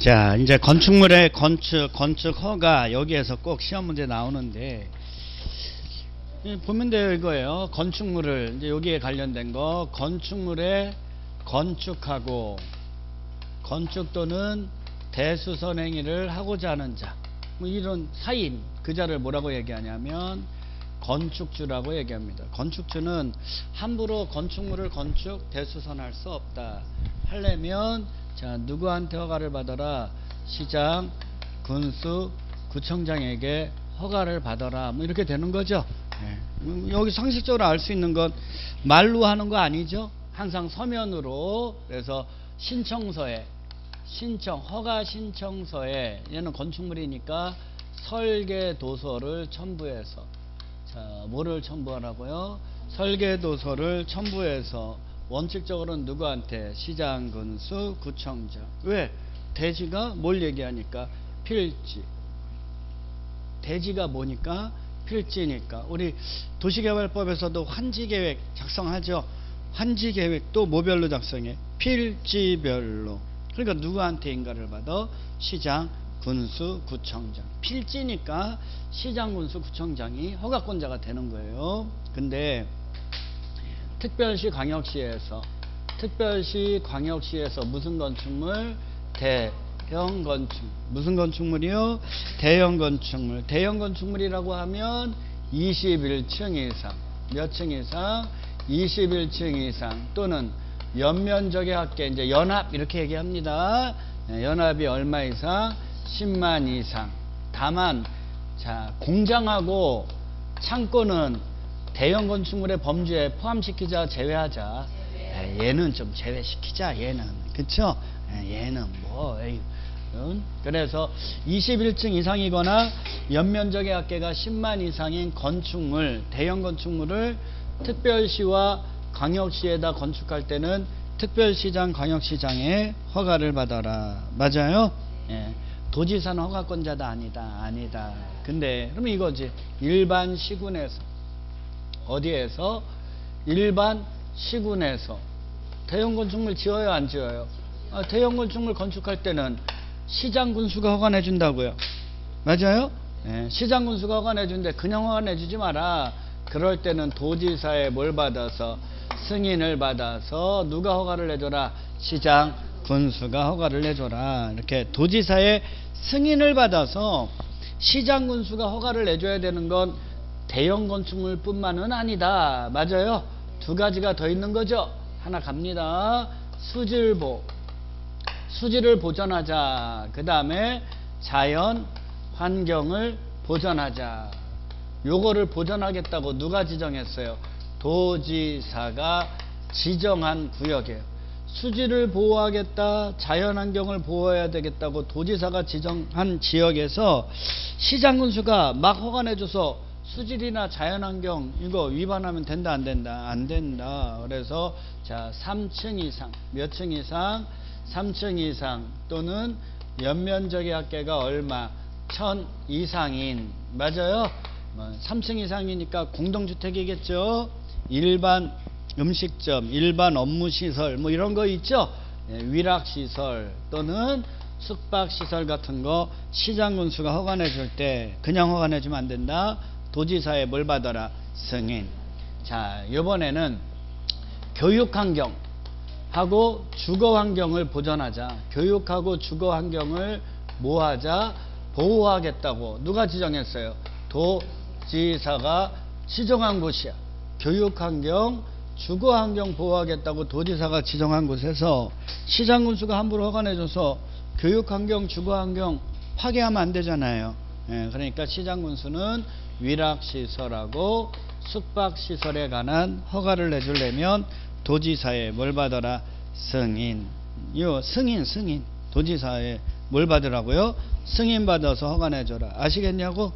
자, 이제 건축물의 건축 허가 여기에서 꼭 시험 문제 나오는데 보면 돼요. 이거예요. 건축물을 이제 여기에 관련된 거 건축물에 건축하고 건축 또는 대수선 행위를 하고자 하는 자, 뭐 이런 사인 그 자를 뭐라고 얘기하냐면 건축주라고 얘기합니다. 건축주는 함부로 건축물을 건축 대수선할 수 없다. 하려면 자, 누구한테 허가를 받아라? 시장, 군수, 구청장에게 허가를 받아라. 뭐 이렇게 되는 거죠. 네. 여기 상식적으로 알 수 있는 건 말로 하는 거 아니죠. 항상 서면으로. 그래서 신청서에 허가 신청서에 얘는 건축물이니까 설계도서를 첨부해서 자, 뭐를 첨부하라고요? 설계도서를 첨부해서 원칙적으로는 누구한테? 시장, 군수, 구청장. 왜? 대지가 뭘 얘기하니까? 필지. 대지가 뭐니까? 필지니까. 우리 도시개발법에서도 환지계획 작성하죠. 환지계획도 뭐별로 작성해? 필지별로. 그러니까 누구한테 인가를 받아? 시장, 군수, 구청장. 필지니까 시장, 군수, 구청장이 허가권자가 되는 거예요. 근데 특별시, 광역시에서 무슨 건축물? 대형 건축. 무슨 건축물이요? 대형 건축물. 대형 건축물이라고 하면 21층 이상. 몇 층 이상? 21층 이상. 또는 연면적의 합계, 이제 연합 이렇게 얘기합니다. 연합이 얼마 이상? 10만 이상. 다만 자, 공장하고 창고는 대형 건축물의 범주에 포함시키자, 제외하자. 얘는 좀 제외시키자. 얘는 그쵸? 얘는 뭐 그래서 21층 이상이거나 연면적의 합계가 10만 이상인 건축물, 대형 건축물을 특별시와 광역시에다 건축할 때는 특별시장, 광역시장에 허가를 받아라. 맞아요? 예. 도지사는 허가권자다. 아니다. 근데 그러면 이거지. 일반 시군에서 어디에서? 일반 시군에서 대형 건축물 지어요, 안 지어요? 대형 건축물 건축할 때는 시장, 군수가 허가 내준다고요. 맞아요? 네, 시장, 군수가 허가 내준데 그냥 허가 내주지 마라. 그럴 때는 도지사에 뭘 받아서? 승인을 받아서 누가 허가를 내줘라? 시장, 군수가 허가를 내줘라. 이렇게 도지사의 승인을 받아서 시장, 군수가 허가를 내줘야 되는 건 대형 건축물 뿐만은 아니다. 맞아요? 두 가지가 더 있는 거죠. 하나 갑니다. 수질을 보전하자. 그 다음에 자연 환경을 보전하자. 요거를 보전하겠다고 누가 지정했어요? 도지사가 지정한 구역이에요. 수질을 보호하겠다, 자연환경을 보호해야 되겠다고 도지사가 지정한 지역에서 시장군수가 막 허가 내줘서 수질이나 자연환경 이거 위반하면 된다, 안 된다? 안 된다. 그래서 자, 3층 이상. 몇 층 이상? 3층 이상 또는 연면적의 합계가 얼마? 1000 이상인. 맞아요? 3층 이상이니까 공동주택이겠죠. 일반 음식점, 일반 업무시설 뭐 이런 거 있죠. 위락시설 또는 숙박시설 같은 거 시장군수가 허가 내줄 때 그냥 허가 내주면 안 된다. 도지사에 뭘 받아라? 승인. 자, 이번에는 교육환경하고 주거환경을 보전하자. 교육하고 주거환경을 뭐하자? 보호하겠다고 누가 지정했어요? 도지사가 지정한 곳이야. 교육환경, 주거환경 보호하겠다고 도지사가 지정한 곳에서 시장군수가 함부로 허가 내줘서 교육환경, 주거환경 파괴하면 안 되잖아요. 그러니까 시장군수는 위락시설하고 숙박시설에 관한 허가를 내주려면 도지사에 뭘 받아라? 승인. 승인. 도지사에 뭘 받으라고요? 승인 받아서 허가 내줘라. 아시겠냐고?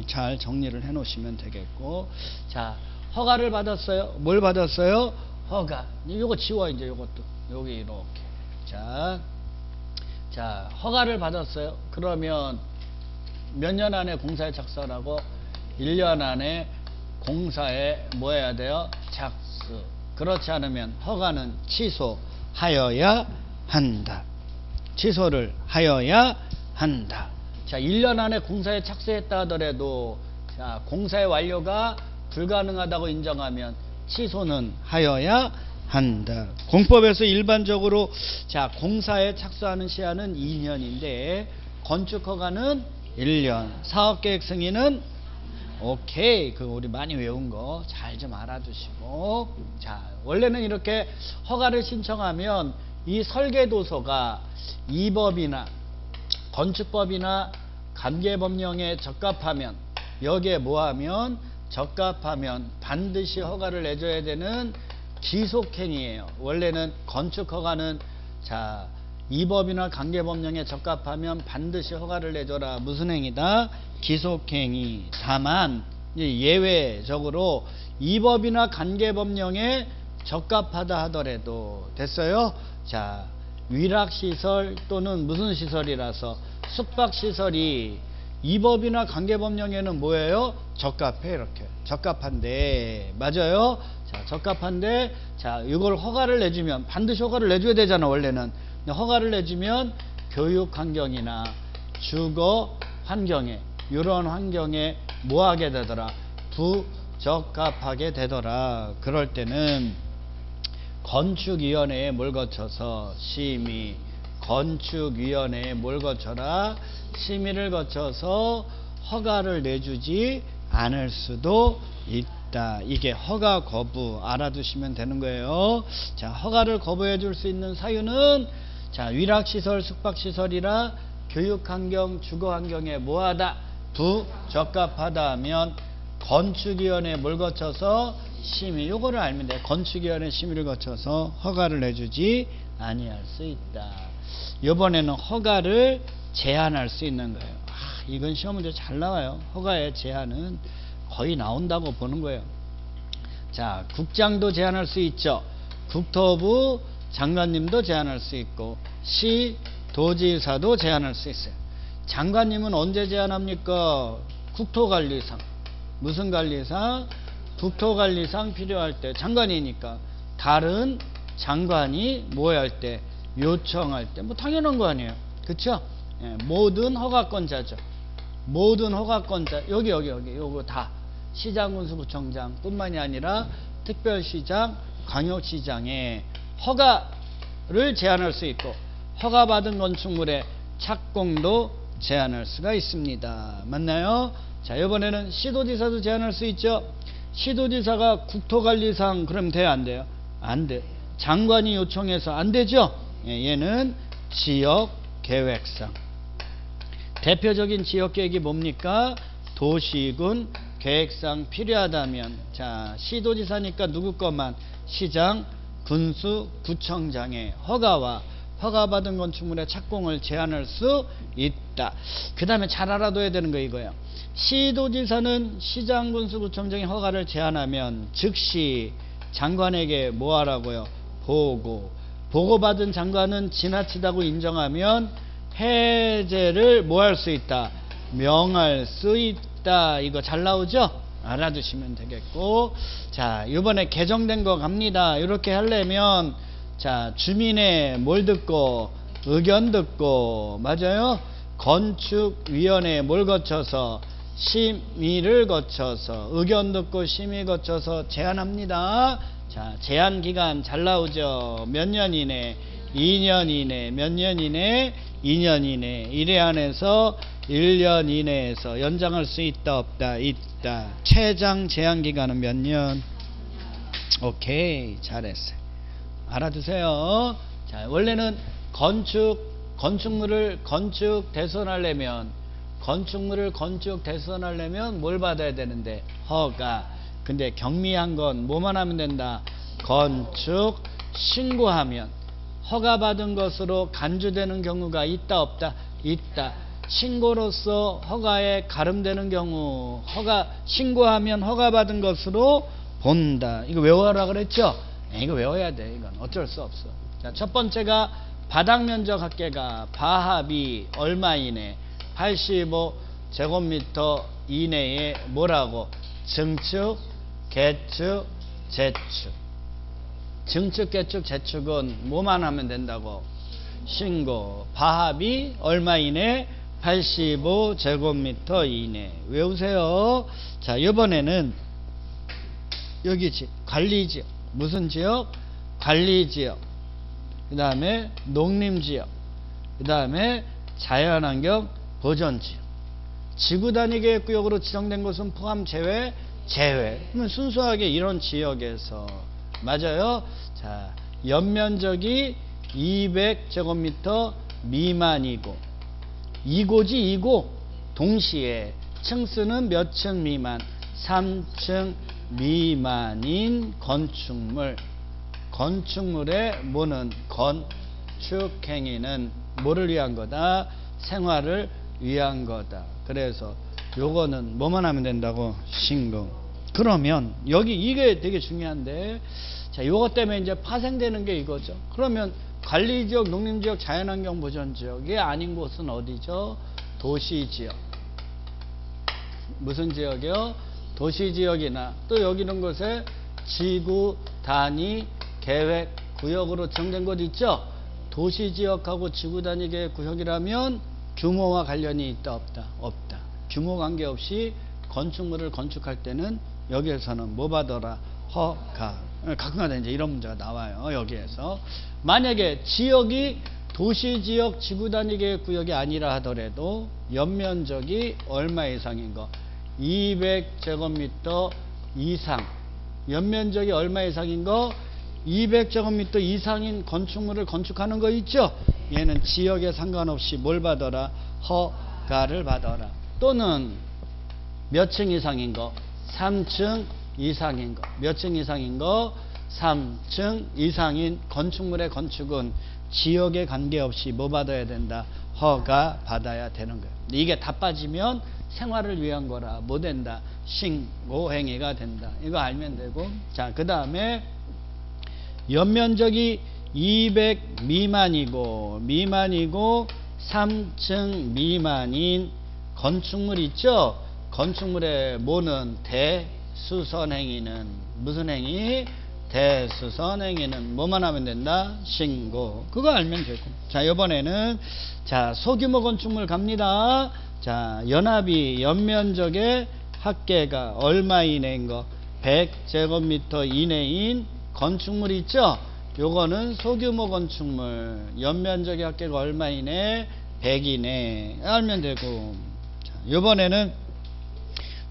잘 정리를 해 놓으시면 되겠고. 자, 허가를 받았어요. 뭘 받았어요? 허가. 요거 지워, 이제 요것도. 여기 이렇게. 자, 허가를 받았어요. 그러면 몇 년 안에 공사에 착수하라고? 1년 안에 공사에 뭐 해야 돼요? 착수. 그렇지 않으면 허가는 취소하여야 한다. 취소를 하여야 한다. 자, 1년 안에 공사에 착수했다 하더라도 자, 공사의 완료가 불가능하다고 인정하면 취소는 하여야 한다. 공법에서 일반적으로 자, 공사에 착수하는 시한은 2년인데 건축 허가는 1년, 사업계획 승인은 오케이. 그 우리 많이 외운 거 잘 좀 알아두시고, 자, 원래는 이렇게 허가를 신청하면 이 설계도서가 이 법이나 건축법이나 관계법령에 적합하면, 여기에 뭐하면 적합하면 반드시 허가를 내줘야 되는 기속행위예요. 원래는 건축 허가는 자, 이 법이나 관계법령에 적합하면 반드시 허가를 내줘라. 무슨 행위다? 기속행위. 다만 예외적으로 이 법이나 관계법령에 적합하다 하더라도 됐어요. 자, 위락시설 또는 무슨 시설이라서 숙박시설이 이 법이나 관계법령에는 뭐예요? 적합해. 이렇게 적합한데, 맞아요? 자, 적합한데, 자, 이걸 허가를 내주면 반드시 허가를 내줘야 되잖아. 원래는 허가를 내주면 교육 환경이나 주거 환경에, 이런 환경에 뭐하게 되더라? 부적합하게 되더라. 그럴 때는 건축위원회에 뭘 거쳐서 심의, 건축위원회에 뭘 거쳐라? 심의를 거쳐서 허가를 내주지 않을 수도 있다. 이게 허가 거부 알아두시면 되는 거예요. 자, 허가를 거부해 줄 수 있는 사유는 자, 위락시설, 숙박시설이라 교육환경, 주거환경에 뭐하다? 부적합하다 하면 건축위원회에 뭘 거쳐서 심의, 요거를 알면 돼. 건축위원회 심의를 거쳐서 허가를 내주지 아니할 수 있다. 이번에는 허가를 제한할 수 있는 거예요. 이건 시험 문제 잘 나와요. 허가의 제한은 거의 나온다고 보는 거예요. 자, 국장도 제한할 수 있죠. 국토부 장관님도 제한할 수 있고 시 도지사도 제한할 수 있어요. 장관님은 언제 제한합니까? 국토관리상. 무슨 관리상? 국토관리상 필요할 때. 장관이니까 다른 장관이 뭐 할 때? 요청할 때. 뭐 당연한 거 아니에요. 그쵸? 예, 모든 허가권자죠. 모든 허가권자, 여기 요거 다 시장, 군수구청장 뿐만이 아니라 특별시장, 광역시장에 허가를 제한할 수 있고 허가받은 건축물의 착공도 제한할 수가 있습니다. 맞나요? 자, 이번에는 시도지사도 제한할 수 있죠. 시도지사가 국토관리상 그럼 돼요, 안 돼요? 안 돼. 장관이 요청해서 안 되죠. 예, 얘는 지역계획상. 대표적인 지역계획이 뭡니까? 도시군 계획상 필요하다면, 자, 시도지사니까 누구 것만? 시장, 군수, 구청장의 허가와 허가받은 건축물의 착공을 제한할 수 있다. 그 다음에 잘 알아둬야 되는 거 이거예요. 시도지사는 시장, 군수, 구청장의 허가를 제한하면 즉시 장관에게 뭐 하라고요? 보고받은 장관은 지나치다고 인정하면 해제를 뭐 할 수 있다? 명할 수 있다. 이거 잘 나오죠? 알아두시면 되겠고, 자, 이번에 개정된 거 갑니다. 이렇게 하려면 자, 주민의 뭘 듣고? 의견 듣고, 맞아요? 건축위원회에 뭘 거쳐서? 심의를 거쳐서, 의견 듣고 심의 거쳐서 제한합니다. 자, 제한 기간 잘 나오죠? 몇 년 이내? 2년 이내. 몇 년 이내? 2년 이내. 1회 안에서 1년 이내에서 연장할 수 있다 없다? 있다. 최장 제한 기간은 몇 년? 오케이, 잘했어요. 알아두세요. 자, 원래는 건축물을 건축 대선하려면 뭘 받아야 되는데? 허가. 근데 경미한 건 뭐만 하면 된다? 건축 신고하면 허가받은 것으로 간주되는 경우가 있다 없다? 있다. 신고로서 허가에 가름되는 경우, 신고하면 허가받은 것으로 본다. 이거 외워라 그랬죠? 이거 외워야 돼. 이건 어쩔 수 없어. 자, 첫 번째가 바닥면적 합계가 바합이 얼마 이내? 85제곱미터 이내에 뭐라고? 증축, 개축, 재축. 증축, 개축, 재축은 뭐만 하면 된다고? 신고. 바합이 얼마 이내? 85제곱미터 이내. 외우세요. 자, 이번에는 여기지. 관리지역. 무슨 지역? 관리지역. 그 다음에 농림지역. 그 다음에 자연환경 보전지역. 지구단위계획구역으로 지정된 것은 포함 제외? 제외. 그러면 순수하게 이런 지역에서 맞아요. 자, 연면적이 200제곱미터 미만이고, 이고지 이고. 동시에 층수는 몇 층 미만? 3층 미만인 건축물. 건축물의 뭐는? 건축행위는 뭐를 위한 거다? 생활을 위한 거다. 그래서 요거는 뭐만 하면 된다고? 신고. 그러면 여기 이게 되게 중요한데, 자, 요것 때문에 이제 파생되는 게 이거죠. 그러면 관리지역, 농림지역, 자연환경 보전지역이 아닌 곳은 어디죠? 도시지역. 무슨 지역이요? 도시지역이나 또 여기 이런 곳에 지구 단위 계획 구역으로 지정된 곳 있죠? 도시지역하고 지구 단위 계획 구역이라면 규모와 관련이 있다 없다? 없다. 규모 관계없이 건축물을 건축할 때는 여기에서는 뭐 받아라? 허가. 가끔가다 이제 이런 문제가 나와요. 여기에서 만약에 지역이 도시지역 지구단위계획구역이 아니라 하더라도 연면적이 얼마 이상인 거? 200제곱미터 이상. 연면적이 얼마 이상인 거? 200제곱미터 이상인 건축물을 건축하는 거 있죠? 얘는 지역에 상관없이 뭘 받아라? 허가를 받아라. 또는 몇 층 이상인 거? 3층 이상인 거. 몇 층 이상인 거? 3층 이상인 건축물의 건축은 지역에 관계없이 뭐 받아야 된다? 허가 받아야 되는 거예요. 이게 다 빠지면 생활을 위한 거라 뭐 된다? 신고행위가 된다. 이거 알면 되고. 자, 그 다음에 연면적이 200 미만이고 3층 미만인 건축물 있죠? 건축물의 뭐는? 대수선행위는 무슨 행위? 대수선행위는 뭐만 하면 된다? 신고. 그거 알면 되고. 자, 이번에는 자, 소규모 건축물 갑니다. 자, 연합이 연면적의 합계가 얼마 이내인 거? 100제곱미터 이내인 건축물 있죠? 요거는 소규모 건축물. 연면적의 합계가 얼마 이내? 100 이내. 알면 되고. 자, 요번에는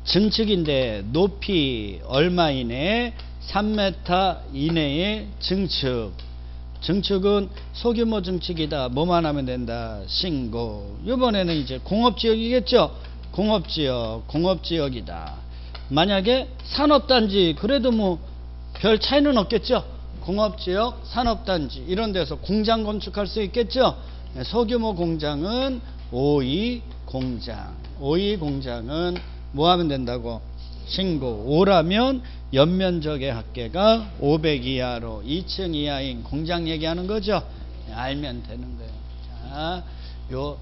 증축인데 높이 얼마 이내? 3m 이내의 증축. 증축은 소규모 증축이다. 뭐만 하면 된다? 신고. 이번에는 이제 공업지역이겠죠? 공업지역이다. 만약에 산업단지, 그래도 뭐 별 차이는 없겠죠? 공업지역, 산업단지 이런 데서 공장 건축할 수 있겠죠? 소규모 공장은 오이 공장. 오이 공장은 뭐 하면 된다고? 신고. 5라면 연면적의 합계가 500 이하로 2층 이하인 공장 얘기하는 거죠. 알면 되는 거예요. 자, 요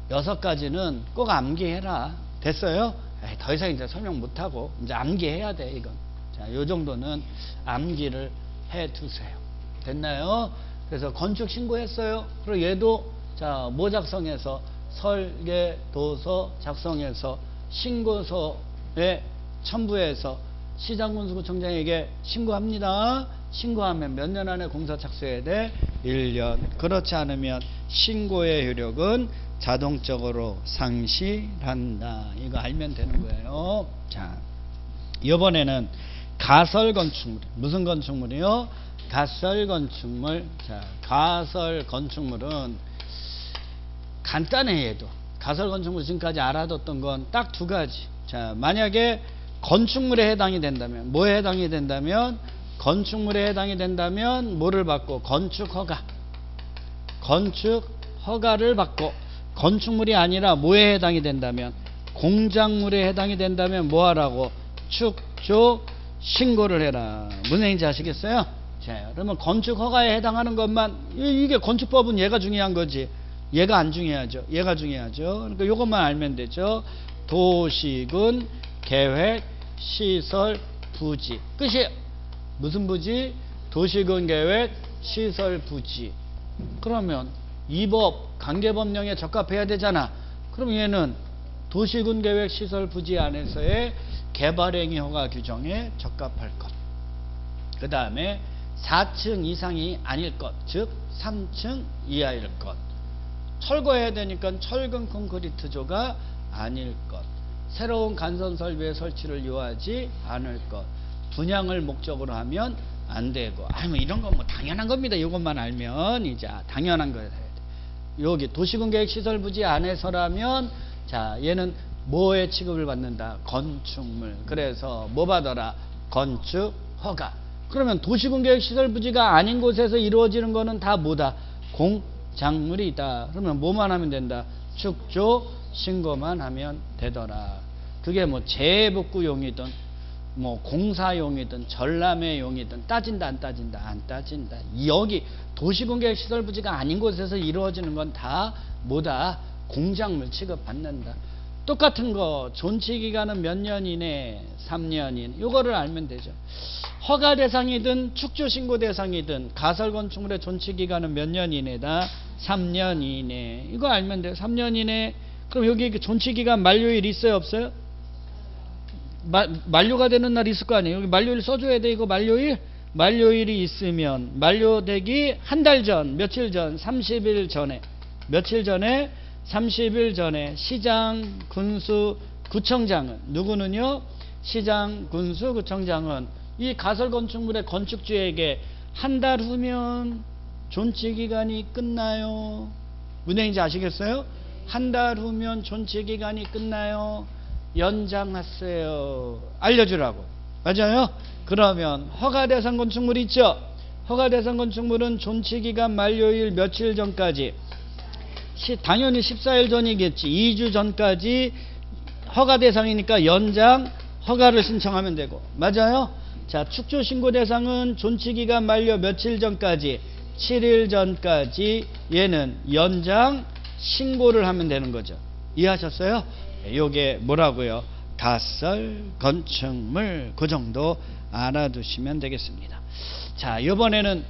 6가지는 꼭 암기해라. 됐어요? 더 이상 이제 설명 못하고 이제 암기해야 돼. 이건. 자, 요 정도는 암기를 해 두세요. 됐나요? 그래서 건축 신고했어요. 그리고 얘도 자, 뭐 작성해서? 설계 도서 작성해서 신고서에 첨부해서 시장군수구청장에게 신고합니다. 신고하면 몇 년 안에 공사 착수해야 돼? 1년. 그렇지 않으면 신고의 효력은 자동적으로 상실한다. 이거 알면 되는 거예요. 자, 이번에는 가설 건축물. 무슨 건축물이요? 가설 건축물. 자, 가설 건축물은 간단해. 얘도 가설 건축물 지금까지 알아뒀던 건 딱 2가지. 자, 만약에 건축물에 해당이 된다면, 뭐에 해당이 된다면? 건축물에 해당이 된다면 뭐를 받고? 건축 허가를 받고, 건축물이 아니라 뭐에 해당이 된다면? 공작물에 해당이 된다면 뭐 하라고? 축조 신고를 해라. 무슨 얘기인지 아시겠어요? 자, 그러면 건축 허가에 해당하는 것만, 이게 건축법은 얘가 중요한 거지. 얘가 안 중요하죠. 얘가 중요하죠. 그러니까 이것만 알면 되죠. 도시군 계획 시설 부지. 끝이에요. 무슨 부지? 도시군 계획 시설 부지. 그러면 이 법 관계법령에 적합해야 되잖아. 그럼 얘는 도시군계획시설 부지 안에서의 개발행위 허가 규정에 적합할 것. 그 다음에 4층 이상이 아닐 것, 즉 3층 이하일 것. 철거해야 되니까 철근 콘크리트조가 아닐 것. 새로운 간선 설비의 설치를 요하지 않을 것. 분양을 목적으로 하면 안 되고. 뭐 이런 건 뭐 당연한 겁니다. 이것만 알면 이제 당연한 거예요. 여기 도시군계획시설 부지 안에서라면 자 얘는 뭐에 취급을 받는다? 건축물. 그래서 뭐 받아라? 건축 허가. 그러면 도시군계획시설 부지가 아닌 곳에서 이루어지는 거는 다 뭐다? 공작물이다. 그러면 뭐만 하면 된다? 축조 신고만 하면 되더라. 그게 뭐 재복구용이든 뭐 공사용이든 전람회용이든 따진다 안 따진다? 안 따진다. 여기 도시군계획시설 부지가 아닌 곳에서 이루어지는 건 다 뭐다? 공작물 취급받는다. 똑같은 거 존치기간은 몇 년 이내? 3년 이내. 이거를 알면 되죠. 허가 대상이든 축조 신고 대상이든 가설건축물의 존치기간은 몇 년 이내다? 3년 이내. 이거 알면 돼요. 3년 이내. 그럼 여기 존치기간 만료일 있어요 없어요? 만료가 되는 날 있을 거 아니에요. 여기 만료일 써줘야 돼. 이거 만료일이 있으면 만료되기 한 달 전, 며칠 전, 30일 전에, 며칠 전에 30일 전에 시장, 군수, 구청장은 누구는요? 시장, 군수, 구청장은 이 가설건축물의 건축주에게 한 달 후면 존치기간이 끝나요. 무슨 얘기인지 아시겠어요? 한 달 후면 존치기간이 끝나요. 연장하세요. 알려주라고. 맞아요? 그러면 허가대상 건축물 있죠? 허가대상 건축물은 존치기간 만료일 며칠 전까지, 당연히 14일 전이겠지. 2주 전까지 허가대상이니까 연장 허가를 신청하면 되고. 맞아요? 자, 축조신고 대상은 존치기간 만료 며칠 전까지, 7일 전까지 얘는 연장 신고를 하면 되는 거죠. 이해하셨어요? 요게 뭐라고요? 가설 건축물. 그 정도 알아두시면 되겠습니다. 자, 이번에는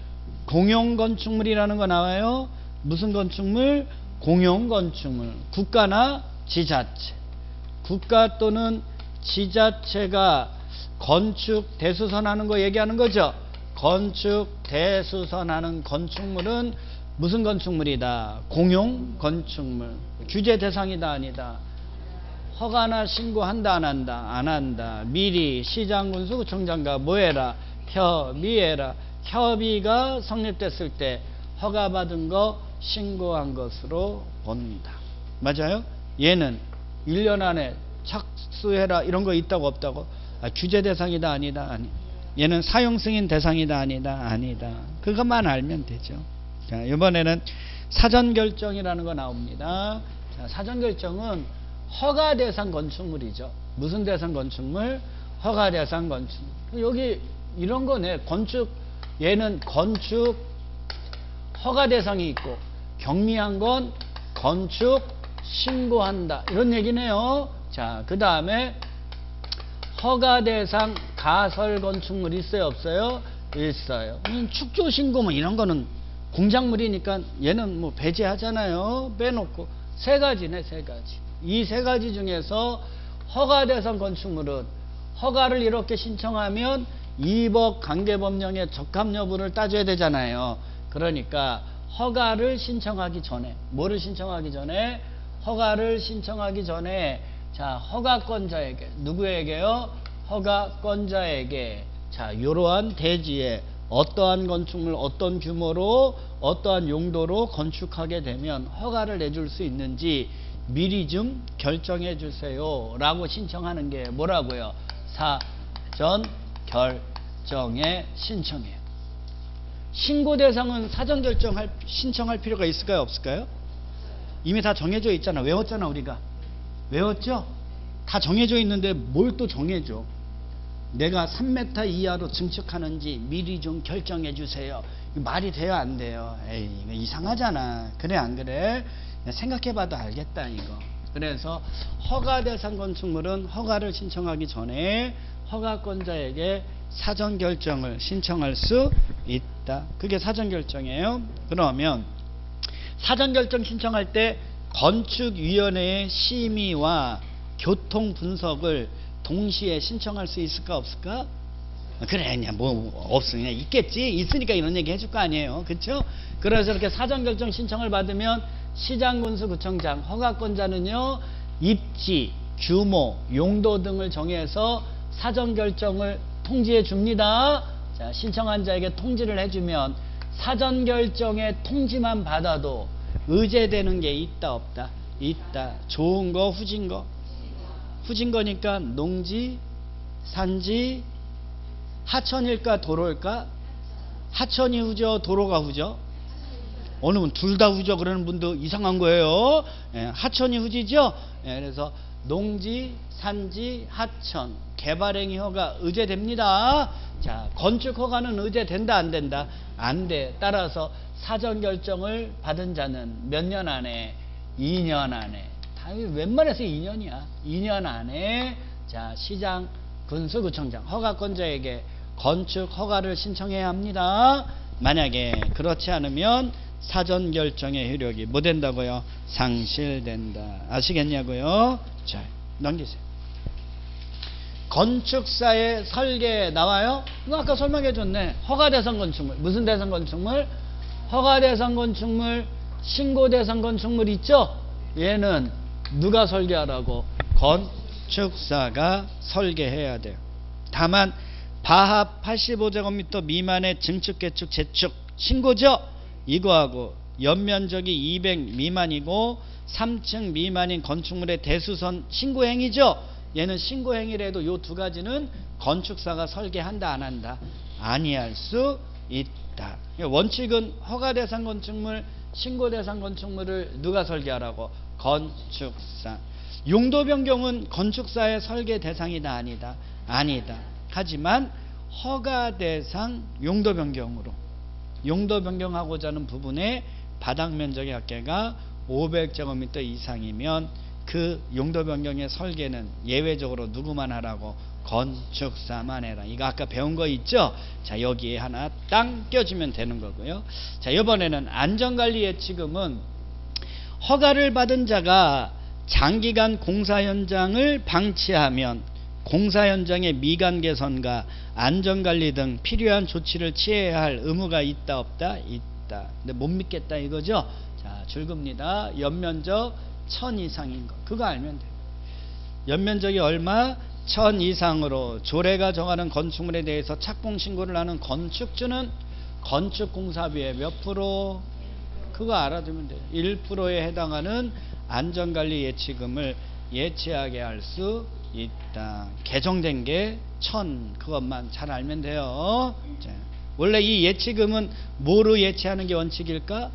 공용건축물이라는 거 나와요. 무슨 건축물? 공용건축물. 국가나 지자체. 국가 또는 지자체가 건축 대수선하는 거 얘기하는 거죠. 건축 대수선하는 건축물은 무슨 건축물이다? 공용건축물. 규제 대상이다 아니다? 허가나 신고한다 안 한다? 안 한다. 미리 시장군수 구청장과 뭐해라? 협의해라. 협의가 성립됐을 때 허가받은 거 신고한 것으로 본다. 맞아요? 얘는 1년 안에 착수해라 이런 거 있다고 없다고? 규제 대상이다 아니다? 아니. 얘는 사용 승인 대상이다 아니다? 아니다. 그것만 알면 되죠. 자, 이번에는 사전결정이라는 거 나옵니다. 자, 사전결정은 허가 대상 건축물이죠. 무슨 대상 건축물? 허가 대상 건축물. 여기 이런 거네. 건축, 얘는 건축 허가 대상이 있고 경미한 건 건축 신고한다. 이런 얘기네요. 자, 그 다음에 허가 대상 가설 건축물 있어요 없어요? 있어요. 축조 신고 뭐 이런 거는 공작물이니까 얘는 뭐 배제하잖아요. 빼놓고 세 가지네. 세 가지. 이 세 가지 중에서 허가 대상 건축물은 허가를 이렇게 신청하면 이법 관계법령의 적합 여부를 따져야 되잖아요. 그러니까 허가를 신청하기 전에, 뭐를 신청하기 전에? 허가를 신청하기 전에, 자, 허가권자에게, 누구에게요? 허가권자에게, 자, 이러한 대지에 어떠한 건축물, 어떤 규모로, 어떠한 용도로 건축하게 되면 허가를 내줄 수 있는지 미리 좀 결정해 주세요 라고 신청하는 게 뭐라고요? 사전 결정의 신청이에요. 신고 대상은 사전 신청할 필요가 있을까요 없을까요? 이미 다 정해져 있잖아. 외웠잖아 우리가. 외웠죠? 다 정해져 있는데 뭘 또 정해줘? 내가 3m 이하로 증축하는지 미리 좀 결정해 주세요. 말이 돼요 안 돼요? 에이 이거 이상하잖아. 그래 안 그래? 생각해봐도 알겠다 이거. 그래서 허가 대상 건축물은 허가를 신청하기 전에 허가권자에게 사전 결정을 신청할 수 있다. 그게 사전 결정이에요. 그러면 사전결정 신청할 때 건축위원회의 심의와 교통 분석을 동시에 신청할 수 있을까 없을까? 그래 그냥 뭐 없으냐 있겠지. 있으니까 이런 얘기 해줄 거 아니에요. 그렇죠? 그래서 이렇게 사전결정 신청을 받으면 시장군수구청장 허가권자는요 입지, 규모, 용도 등을 정해서 사전결정을 통지해 줍니다. 자, 신청한 자에게 통지를 해주면 사전결정의 통지만 받아도 의제되는 게 있다 없다? 있다. 좋은 거 후진 거? 후진 거니까 농지, 산지, 하천일까 도로일까? 하천이 후죠 도로가 후죠? 어느 분 둘 다 후죠 그러는 분도 이상한 거예요. 예, 하천이 후지죠. 예, 그래서 농지, 산지, 하천, 개발행위 허가 의제됩니다. 자, 건축 허가는 의제된다 안 된다? 안 돼. 따라서 사전결정을 받은 자는 몇 년 안에? 2년 안에. 다 웬만해서 2년이야. 2년 안에 자 시장, 군수구청장 허가권자에게 건축 허가를 신청해야 합니다. 만약에 그렇지 않으면 사전결정의 효력이 뭐 된다고요? 상실된다. 아시겠냐고요? 자, 넘기세요. 건축사의 설계 나와요? 이거 아까 설명해 줬네. 허가대상 건축물. 무슨 대상 건축물? 허가대상 건축물, 신고대상 건축물 있죠? 얘는 누가 설계하라고? 건축사가 설계해야 돼요. 다만 바합 85제곱미터 미만의 증축, 개축, 재축 신고죠? 이거하고 연면적이 200 미만이고 3층 미만인 건축물의 대수선 신고행위죠? 얘는 신고행위라도 요 두 가지는 건축사가 설계한다 안 한다? 아니할 수 있다. 원칙은 허가대상 건축물, 신고대상 건축물을 누가 설계하라고? 건축사. 용도 변경은 건축사의 설계 대상이다 아니다? 아니다. 하지만 허가대상 용도 변경으로 용도 변경하고자 하는 부분의 바닥 면적의 합계가 500제곱미터 이상이면 그 용도 변경의 설계는 예외적으로 누구만 하라고? 건축사만 해라. 이거 아까 배운 거 있죠? 자, 여기에 하나 땅 껴주면 되는 거고요. 자, 이번에는 안전관리 예치금은 허가를 받은 자가 장기간 공사 현장을 방치하면 공사 현장의 미관 개선과 안전관리 등 필요한 조치를 취해야 할 의무가 있다 없다? 있다. 근데 못 믿겠다 이거죠? 자, 줄겁니다. 연면적 1000 이상인 거 그거 알면 돼요. 연면적이 얼마? 1000 이상으로 조례가 정하는 건축물에 대해서 착공 신고를 하는 건축주는 건축공사비의 몇 프로? 그거 알아두면 돼요. 1%에 해당하는 안전관리 예치금을 예치하게 할 수 있다. 개정된 게 1000 그것만 잘 알면 돼요. 자, 원래 이 예치금은 뭐로 예치하는 게 원칙일까?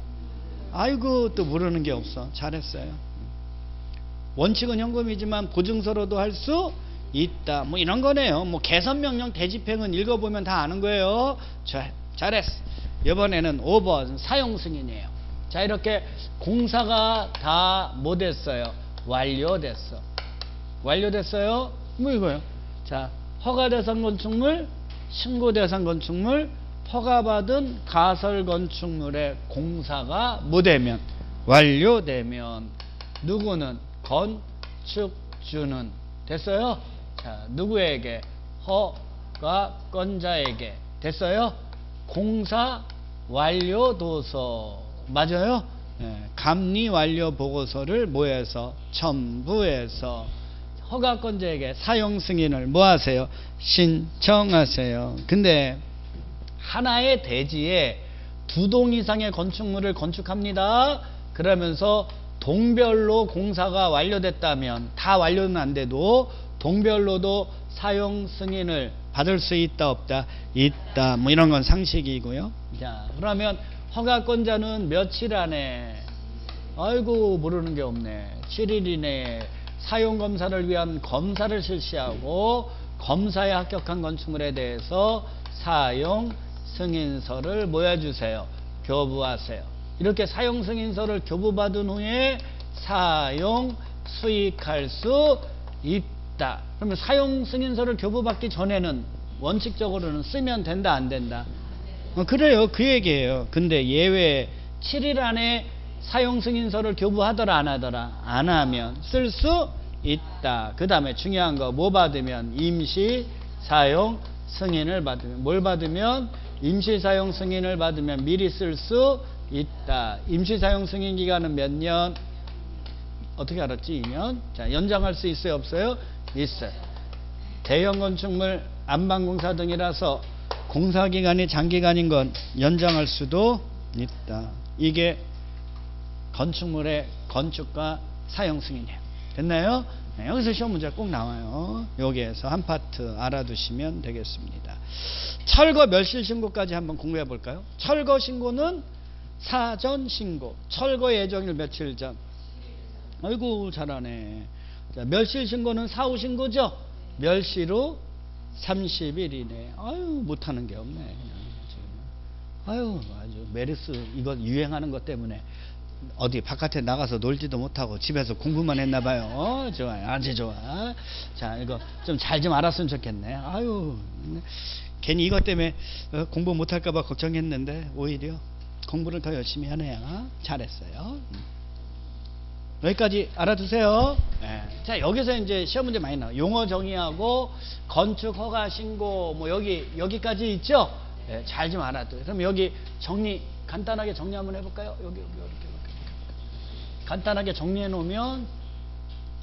아이고 또 모르는 게 없어. 잘했어요. 원칙은 현금이지만 보증서로도 할 수 있다. 뭐 이런 거네요. 뭐 개선명령 대집행은 읽어보면 다 아는 거예요. 자, 잘했어. 이번에는 5번 사용승인이에요. 자, 이렇게 공사가 다 뭐 됐어요? 완료됐어. 완료됐어요? 뭐 이거요. 자, 허가대상 건축물, 신고대상 건축물, 허가받은 가설 건축물의 공사가 뭐 되면? 완료되면 누구는? 건축주는 됐어요? 자, 누구에게? 허가권자에게 됐어요? 공사 완료도서 맞아요? 네, 감리 완료 보고서를 뭐해서? 첨부해서 허가권자에게 사용 승인을 뭐 하세요? 신청하세요. 근데 하나의 대지에 2동 이상의 건축물을 건축합니다. 그러면서 동별로 공사가 완료됐다면 다 완료는 안 돼도 동별로도 사용 승인을 받을 수 있다 없다? 있다. 뭐 이런 건 상식이고요. 자, 그러면 허가권자는 며칠 안에? 아이고 모르는 게 없네. 7일 이내에 사용검사를 위한 검사를 실시하고 검사에 합격한 건축물에 대해서 사용 승인서를 모여주세요. 교부하세요. 이렇게 사용 승인서를 교부받은 후에 사용 수익할 수 있다. 그러면 사용 승인서를 교부받기 전에는 원칙적으로는 쓰면 된다 안 된다? 그래요. 그 얘기예요. 근데 예외 7일 안에 사용 승인서를 교부하더라 안 하더라? 안 하면 쓸 수 있다. 그 다음에 중요한 거 뭐 받으면? 임시 사용 승인을 받으면. 뭘 받으면? 임시 사용 승인을 받으면 미리 쓸 수 있다. 임시 사용 승인 기간은 몇 년? 어떻게 알았지? 2년? 자, 연장할 수 있어요 없어요? 있어요. 대형 건축물 안방공사 등이라서 공사기간이 장기간인 건 연장할 수도 있다. 이게 건축물의 건축과 사용 승인이에요. 됐나요? 네, 여기서 시험 문제 꼭 나와요. 여기에서 한 파트 알아두시면 되겠습니다. 철거 멸실 신고까지 한번 공부해 볼까요? 철거 신고는 사전 신고. 철거 예정일 며칠 전. 아이고 잘하네. 자, 멸실 신고는 사후 신고죠. 멸실 후 30일 이내. 아유 못하는 게 없네. 아유 아주 메르스 이거 유행하는 것 때문에 어디 바깥에 나가서 놀지도 못하고 집에서 공부만 했나 봐요. 좋아요. 아주 좋아. 자, 이거 좀 잘 좀 알았으면 좋겠네. 아유 괜히 이것 때문에 공부 못할까 봐 걱정했는데 오히려 공부를 더 열심히 하네요. 잘했어요. 여기까지 알아두세요. 네. 자, 여기서 이제 시험 문제 많이 나와요. 용어 정의하고 건축 허가 신고 뭐 여기까지 있죠? 네, 잘 좀 알아둬요. 그럼 여기 정리 간단하게 정리 한번 해볼까요? 여기 이렇게 간단하게 정리해 놓으면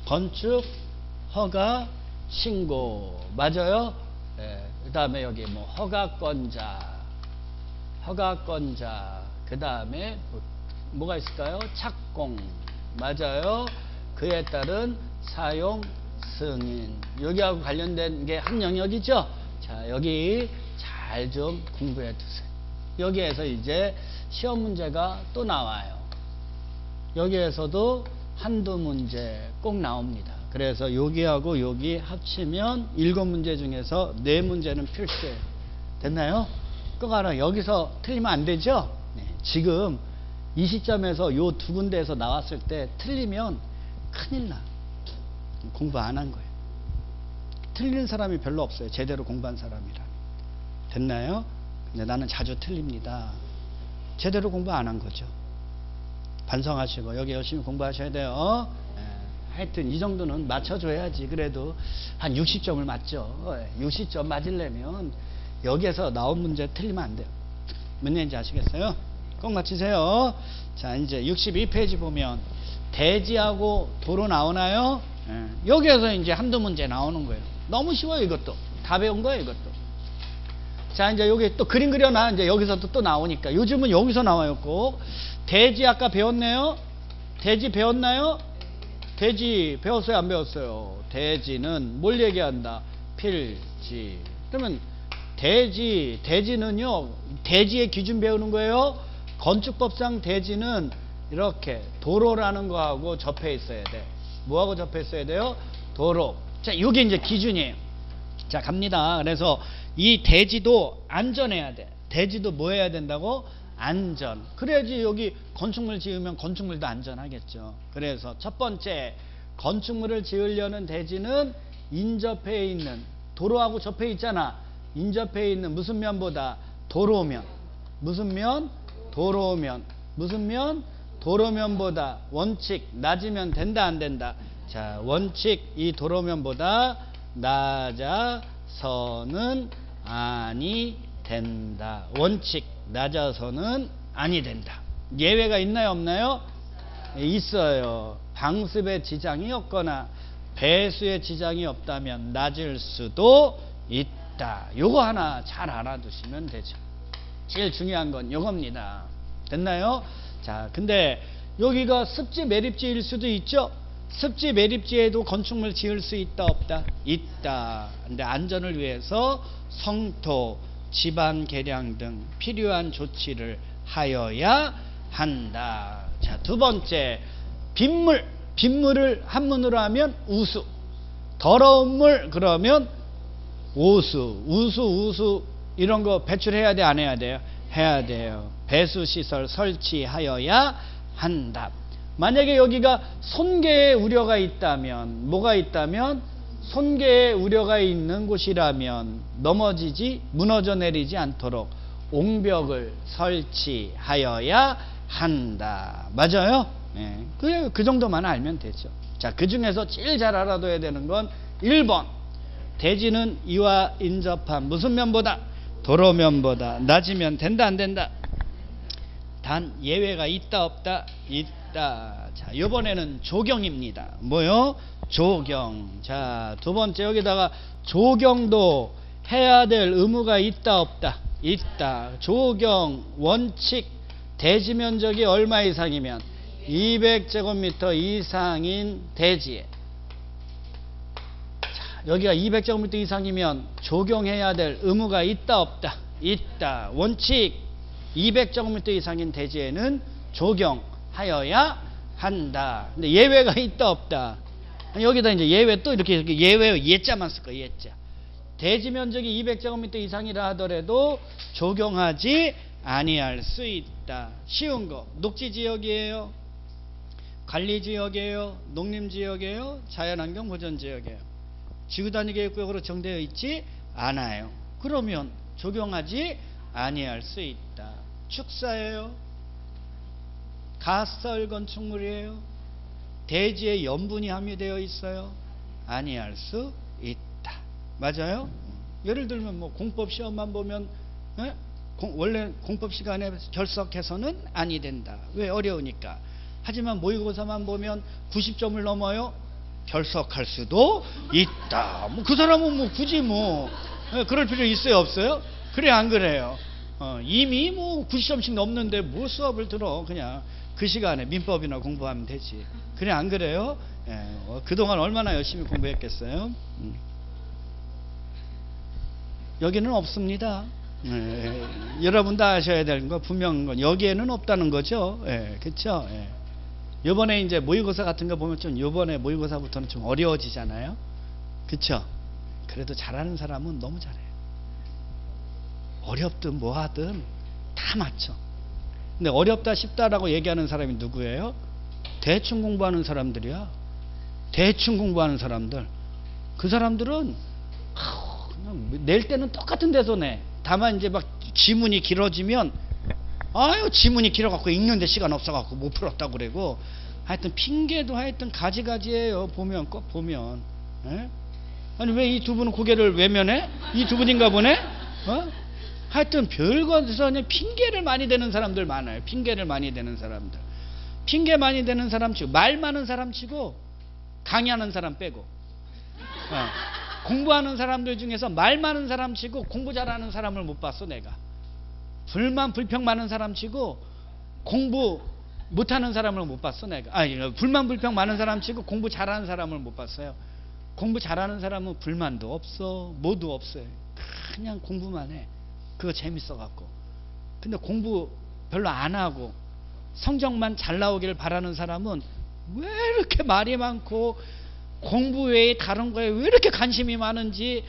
건축 허가 신고 맞아요? 네. 그 다음에 여기 뭐 허가권자 그 다음에 뭐가 있을까요? 착공 맞아요. 그에 따른 사용 승인 여기하고 관련된 게 한 영역이죠. 자, 여기 잘 좀 공부해 두세요. 여기에서 이제 시험 문제가 또 나와요. 여기에서도 한두 문제 꼭 나옵니다. 그래서 여기하고 여기 합치면 7문제 중에서 4문제는 필수예요. 됐나요? 꼭 알아. 여기서 틀리면 안 되죠? 네, 지금 이 시점에서 요 두 군데에서 나왔을 때 틀리면 큰일 나. 공부 안 한 거예요. 틀리는 사람이 별로 없어요. 제대로 공부한 사람이라면. 됐나요? 근데 나는 자주 틀립니다. 제대로 공부 안 한 거죠. 반성하시고 여기 열심히 공부하셔야 돼요. 하여튼 이 정도는 맞춰줘야지. 그래도 한 60점을 맞죠. 60점 맞으려면 여기에서 나온 문제 틀리면 안 돼요. 뭔 얘기인지 아시겠어요? 꼭 맞히세요. 자, 이제 62페이지 보면 대지하고 도로 나오나요? 여기에서 이제 한두 문제 나오는 거예요. 너무 쉬워요. 이것도 다 배운 거예요. 이것도. 자, 이제 여기 또 그림 그려놔. 이제 여기서도 또 나오니까 요즘은 여기서 나와요. 꼭 대지 아까 배웠네요. 대지 배웠나요? 대지 배웠어요? 안 배웠어요? 대지는 뭘 얘기한다? 필지. 그러면 대지는요, 대지의 기준 배우는 거예요. 건축법상 대지는 이렇게 도로라는 거하고 접해 있어야 돼. 뭐하고 접해 있어야 돼요? 도로. 자, 이게 이제 기준이에요. 자, 갑니다. 그래서 이 대지도 안전해야 돼. 대지도 뭐 해야 된다고? 안전. 그래야지 여기 건축물 지으면 건축물도 안전하겠죠. 그래서 첫 번째, 건축물을 지으려는 대지는 인접해 있는, 도로하고 접해 있잖아. 인접해 있는 무슨 면보다? 도로면. 무슨 면? 도로면. 무슨 면? 도로면보다 원칙 낮으면 된다 안 된다? 자, 원칙 이 도로면보다 낮아서는 아니 된다. 원칙 낮아서는 아니 된다. 예외가 있나요 없나요? 있어요. 방습에 지장이 없거나 배수에 지장이 없다면 낮을 수도 있다. 요거 하나 잘 알아두시면 되죠. 제일 중요한 건 요겁니다. 됐나요? 자, 근데 여기가 습지 매립지일 수도 있죠. 습지 매립지에도 건축물 지을 수 있다 없다? 있다. 근데 안전을 위해서 성토, 지반 개량 등 필요한 조치를 하여야 한다. 자, 두 번째, 빗물을 한문으로 하면 우수, 더러운 물 그러면 오수, 우수 이런 거 배출해야 돼 안 해야 돼요? 해야 돼요. 배수시설 설치하여야 한다. 만약에 여기가 손괴의 우려가 있다면, 뭐가 있다면? 손괴의 우려가 있는 곳이라면 넘어지지, 무너져 내리지 않도록 옹벽을 설치하여야 한다. 맞아요? 네. 그 정도만 알면 되죠. 자, 그 중에서 제일 잘 알아둬야 되는 건 1번. 대지는 이와 인접한 무슨 면보다? 도로면보다 낮으면 된다, 안 된다? 단 예외가 있다, 없다? 있다. 자, 이번에는 조경입니다. 뭐요? 조경. 자, 두 번째 여기다가 조경도 해야 될 의무가 있다, 없다? 있다. 조경 원칙 대지 면적이 얼마 이상이면 200제곱미터 이상인 대지에, 자, 여기가 200제곱미터 이상이면 조경해야 될 의무가 있다, 없다? 있다. 원칙 200제곱미터 이상인 대지에는 조경하여야 한다. 근데 예외가 있다, 없다? 여기다 이제 예외 또 이렇게 예외 예자만 쓸 거예요. 예자. 대지 면적이 200제곱미터 이상이라 하더라도 조경하지 아니할 수 있다. 쉬운 거. 녹지지역이에요? 관리지역이에요? 농림지역이에요? 자연환경보전지역이에요? 지구단위계획구역으로 정되어 있지 않아요. 그러면 적용하지 아니할 수 있다. 축사예요? 가설 건축물이에요? 대지에 염분이 함유되어 있어요? 아니할 수 있다. 맞아요? 예를 들면 뭐 공법 시험만 보면 원래 공법 시간에 결석해서는 아니 된다. 왜? 어려우니까. 하지만 모의고사만 보면 90점을 넘어요? 결석할 수도 있다. 뭐 그 사람은 뭐 굳이 뭐 그럴 필요 있어요, 없어요? 그래, 안 그래요? 이미 뭐 90점씩 넘는데 뭐 수업을 들어. 그냥 그 시간에 민법이나 공부하면 되지. 그래, 안 그래요? 그동안 얼마나 열심히 공부했겠어요? 여기는 없습니다. 여러분 다 아셔야 되는 거 분명한 건 여기에는 없다는 거죠. 그렇죠? 이번에 이제 모의고사 같은 거 보면 좀 이번에 모의고사부터는 좀 어려워지잖아요. 그렇죠? 그래도 잘하는 사람은 너무 잘해요. 어렵든 뭐하든 다 맞죠. 근데 어렵다 쉽다라고 얘기하는 사람이 누구예요? 대충 공부하는 사람들이야. 대충 공부하는 사람들. 그 사람들은 낼 때는 똑같은 데서 내. 다만 이제 막 지문이 길어지면 아유 지문이 길어갖고 읽는데 시간 없어갖고 못 풀었다고 그러고, 하여튼 핑계도 하여튼 가지가지예요. 보면 꼭 보면. 아니 왜 이 두 분은 고개를 외면해? 이 두 분인가 보네? 하여튼 별거에서 그냥 핑계를 많이 대는 사람들 많아요. 핑계를 많이 대는 사람들. 핑계 많이 대는 사람 치고, 말 많은 사람 치고, 강의하는 사람 빼고. 공부하는 사람들 중에서 말 많은 사람 치고 공부 잘하는 사람을 못 봤어, 내가. 불만 불평 많은 사람 치고 공부 못하는 사람을 못 봤어, 내가. 불만 불평 많은 사람 치고 공부 잘하는 사람을 못 봤어요. 공부 잘하는 사람은 불만도 없어, 뭐도 없어요. 그냥 공부만 해. 그거 재밌어갖고. 근데 공부 별로 안 하고 성적만 잘 나오기를 바라는 사람은 왜 이렇게 말이 많고 공부 외에 다른 거에 왜 이렇게 관심이 많은지.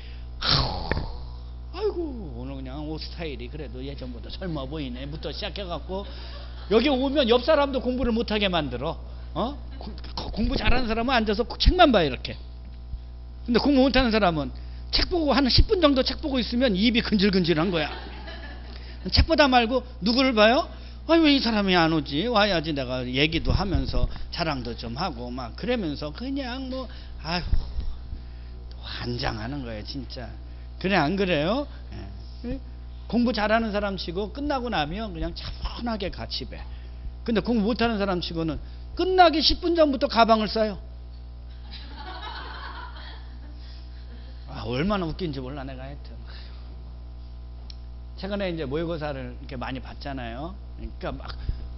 아이고 오늘 그냥 옷 스타일이 그래도 예전보다 젊어 보이네 부터 시작해갖고 여기 오면 옆 사람도 공부를 못하게 만들어. 공부 잘하는 사람은 앉아서 책만 봐 이렇게. 근데 공부 못하는 사람은 책 보고 한 10분 정도 책 보고 있으면 입이 근질근질한 거야. 책 보다 말고 누구를 봐요? 왜 이 사람이 안 오지? 와야지. 내가 얘기도 하면서 자랑도 좀 하고 막 그러면서 그냥 뭐 아휴 환장하는 거예요 진짜. 그래, 안 그래요? 공부 잘하는 사람 치고 끝나고 나면 그냥 차분하게 가 집에. 근데 공부 못하는 사람 치고는 끝나기 10분 전부터 가방을 싸요. 얼마나 웃긴지 몰라 내가. 하여튼 최근에 이제 모의고사를 이렇게 많이 봤잖아요. 그러니까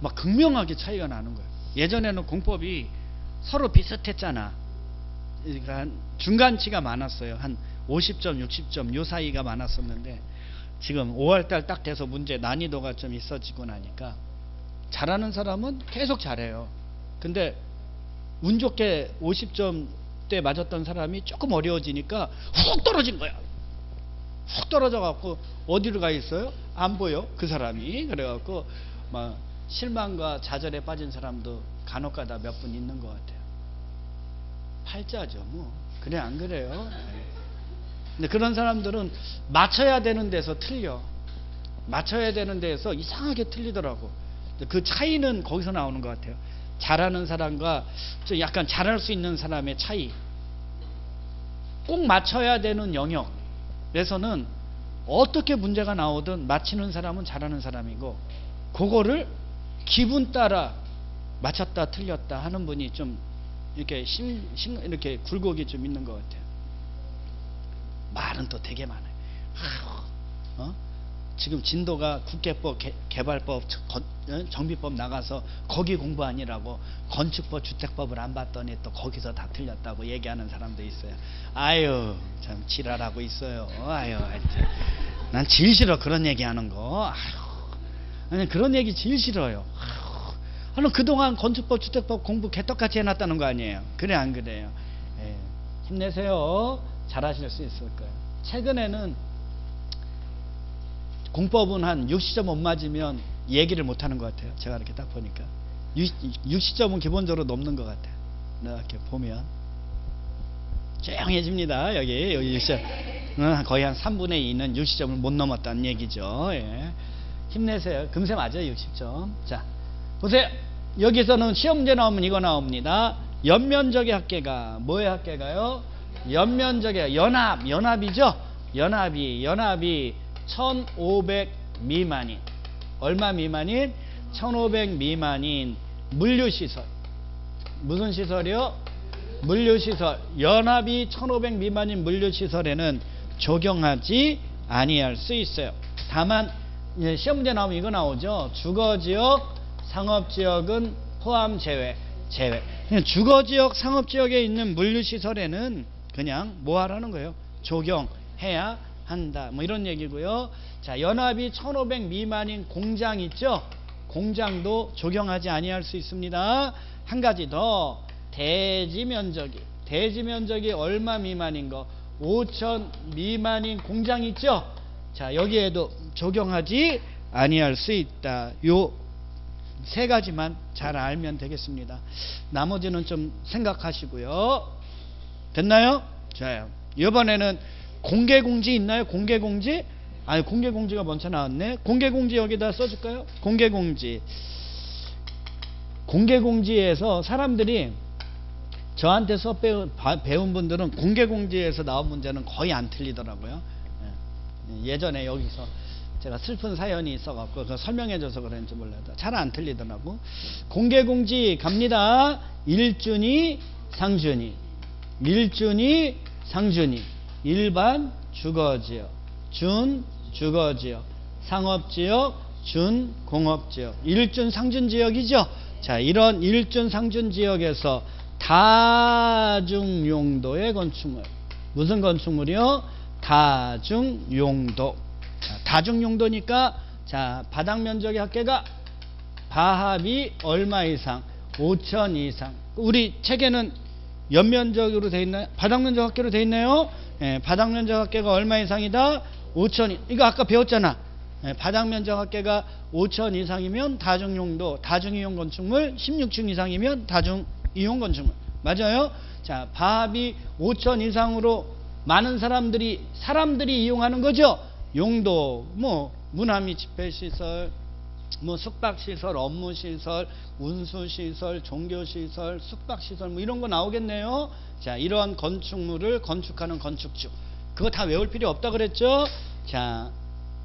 막 극명하게 차이가 나는 거예요. 예전에는 공법이 서로 비슷했잖아. 그러니까 중간치가 많았어요. 한 50점, 60점 요 사이가 많았었는데 지금 5월달 딱 돼서 문제 난이도가 좀 있어지고 나니까 잘하는 사람은 계속 잘해요. 근데 운 좋게 50점 때 맞았던 사람이 조금 어려워지니까 훅 떨어진 거야. 훅 떨어져 갖고 어디로 가 있어요? 안 보여 그 사람이. 그래 갖고 막 실망과 좌절에 빠진 사람도 간혹가다 몇 분 있는 것 같아요. 팔자죠 뭐. 그래, 안 그래요? 근데 그런 사람들은 맞춰야 되는 데서 틀려. 맞춰야 되는 데에서 이상하게 틀리더라고. 그 차이는 거기서 나오는 것 같아요. 잘하는 사람과 좀 약간 잘할 수 있는 사람의 차이. 꼭 맞춰야 되는 영역에서는 어떻게 문제가 나오든 맞히는 사람은 잘하는 사람이고, 그거를 기분 따라 맞췄다 틀렸다 하는 분이 좀 이렇게 이렇게 굴곡이 좀 있는 것 같아요. 말은 또 되게 많아요. 지금 진도가 국계법, 개발법, 정비법 나가서 거기 공부 아니라고 건축법, 주택법을 안 봤더니 또 거기서 다 틀렸다고 얘기하는 사람도 있어요. 아유, 참 지랄하고 있어요. 아유, 하여튼 난 제일 싫어 그런 얘기하는 거. 아유, 아니 그런 얘기 제일 싫어요. 아유, 그동안 건축법, 주택법 공부 개떡같이 해놨다는 거 아니에요? 그래 안 그래요? 예, 힘내세요. 잘하실 수 있을 거예요. 최근에는 공법은 한 60점 못 맞으면 얘기를 못 하는 것 같아요. 제가 이렇게 딱 보니까 60점은 기본적으로 넘는 것 같아요. 이렇게 보면 조용해집니다. 여기 60점, 거의 한 3분의 2는 60점을 못 넘었다는 얘기죠. 예. 힘내세요. 금세 맞아요. 60점. 자, 보세요. 여기서는 시험 문제 나오면 이거 나옵니다. 연면적의 합계가 뭐의 합계가요? 연면적의 연합이죠. 연합이 1500 미만인, 얼마 미만인? 1500 미만인 물류시설. 무슨 시설이요? 물류시설. 연합이 1500 미만인 물류시설에는 적용하지 아니할 수 있어요. 다만 시험 문제 나오면 이거 나오죠. 주거지역, 상업지역은 포함 제외. 주거지역, 상업지역에 있는 물류시설에는 그냥 뭐 하라는 거예요? 적용해야 한다. 뭐 이런 얘기고요. 자, 연합이 1500 미만인 공장 있죠? 공장도 적용하지 아니할 수 있습니다. 한 가지 더. 대지 면적이 얼마 미만인 거? 5000 미만인 공장 있죠? 자, 여기에도 적용하지 아니할 수 있다. 요 세 가지만 잘 알면 되겠습니다. 나머지는 좀 생각하시고요. 됐나요? 좋아요. 이번에는 공개공지 있나요? 공개공지? 아니, 공개공지가 먼저 나왔네. 공개공지 여기다 써줄까요? 공개공지에서 사람들이 저한테 수업 배운 분들은 공개공지에서 나온 문제는 거의 안 틀리더라고요. 예전에 여기서 제가 슬픈 사연이 있어갖고 그거 설명해줘서 그런지 몰라도 잘 안 틀리더라고. 공개공지 갑니다. 일준위, 상준위. 일반 주거지역, 준 주거지역, 상업지역, 준 공업지역, 일준 상준지역이죠. 자, 이런 일준 상준지역에서 다중용도의 건축물. 무슨 건축물이요? 다중용도. 자, 다중용도니까 자, 바닥면적의 합계가 바합이 얼마 이상? 5000 이상. 우리 책에는 연면적으로 되어 있나요? 바닥면적 합계로 되어 있나요? 예, 바닥면적 합계가 얼마 이상이다? 5000. 이거 아까 배웠잖아. 예, 바닥면적 합계가 5000 이상이면 다중용도, 다중이용 건축물, 16층 이상이면 다중이용 건축물. 맞아요? 자, 바합이 5000 이상으로 많은 사람들이 이용하는 거죠. 용도, 뭐 문화미 집회시설, 뭐 숙박시설, 업무시설, 운수시설, 종교시설, 숙박시설 뭐 이런 거 나오겠네요. 자, 이러한 건축물을 건축하는 건축주. 그거 다 외울 필요 없다 그랬죠. 자,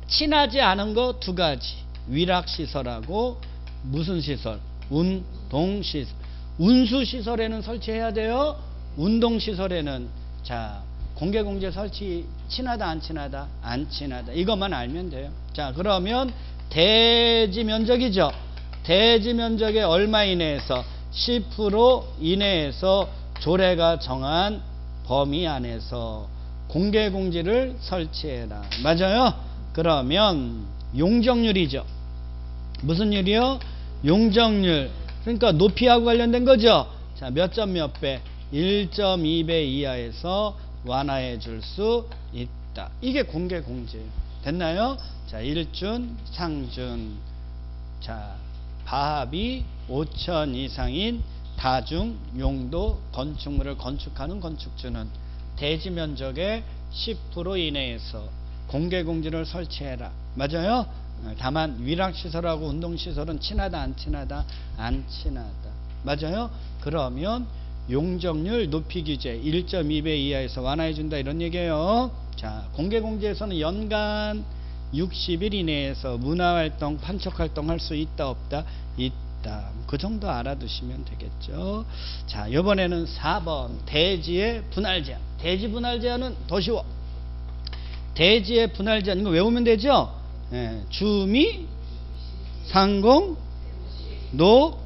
친하지 않은 거 두 가지. 위락시설하고 무슨 시설? 운동시설. 운수시설에는 설치해야 돼요. 운동시설에는 자, 공개공제 설치 친하다 안 친하다? 안 친하다. 이것만 알면 돼요. 자, 그러면 대지 면적이죠. 대지 면적의 얼마 이내에서 10% 이내에서 조례가 정한 범위 안에서 공개공지를 설치해라. 맞아요? 그러면 용적률이죠. 무슨 율이요? 용적률. 그러니까 높이하고 관련된 거죠. 자, 몇 점 몇 배? 1.2배 이하에서 완화해 줄 수 있다. 이게 공개공지예요. 됐나요? 자, 일준, 상준. 자, 바합이 5000 이상인 다중 용도 건축물을 건축하는 건축주는 대지 면적의 10% 이내에서 공개공지를 설치해라. 맞아요? 다만 위락시설하고 운동시설은 친하다 안 친하다? 안 친하다. 맞아요? 그러면 용적률 높이 규제 1.2배 이하에서 완화해준다 이런 얘기예요. 자, 공개공지에서는 연간 60일 이내에서 문화활동, 판촉활동 할 수 있다 없다? 있다. 그 정도 알아두시면 되겠죠. 자, 이번에는 4번 대지의 분할 제한. 대지 분할 제한은 더 쉬워. 대지의 분할 제한 이거 외우면 되죠. 주미, 상공, 노.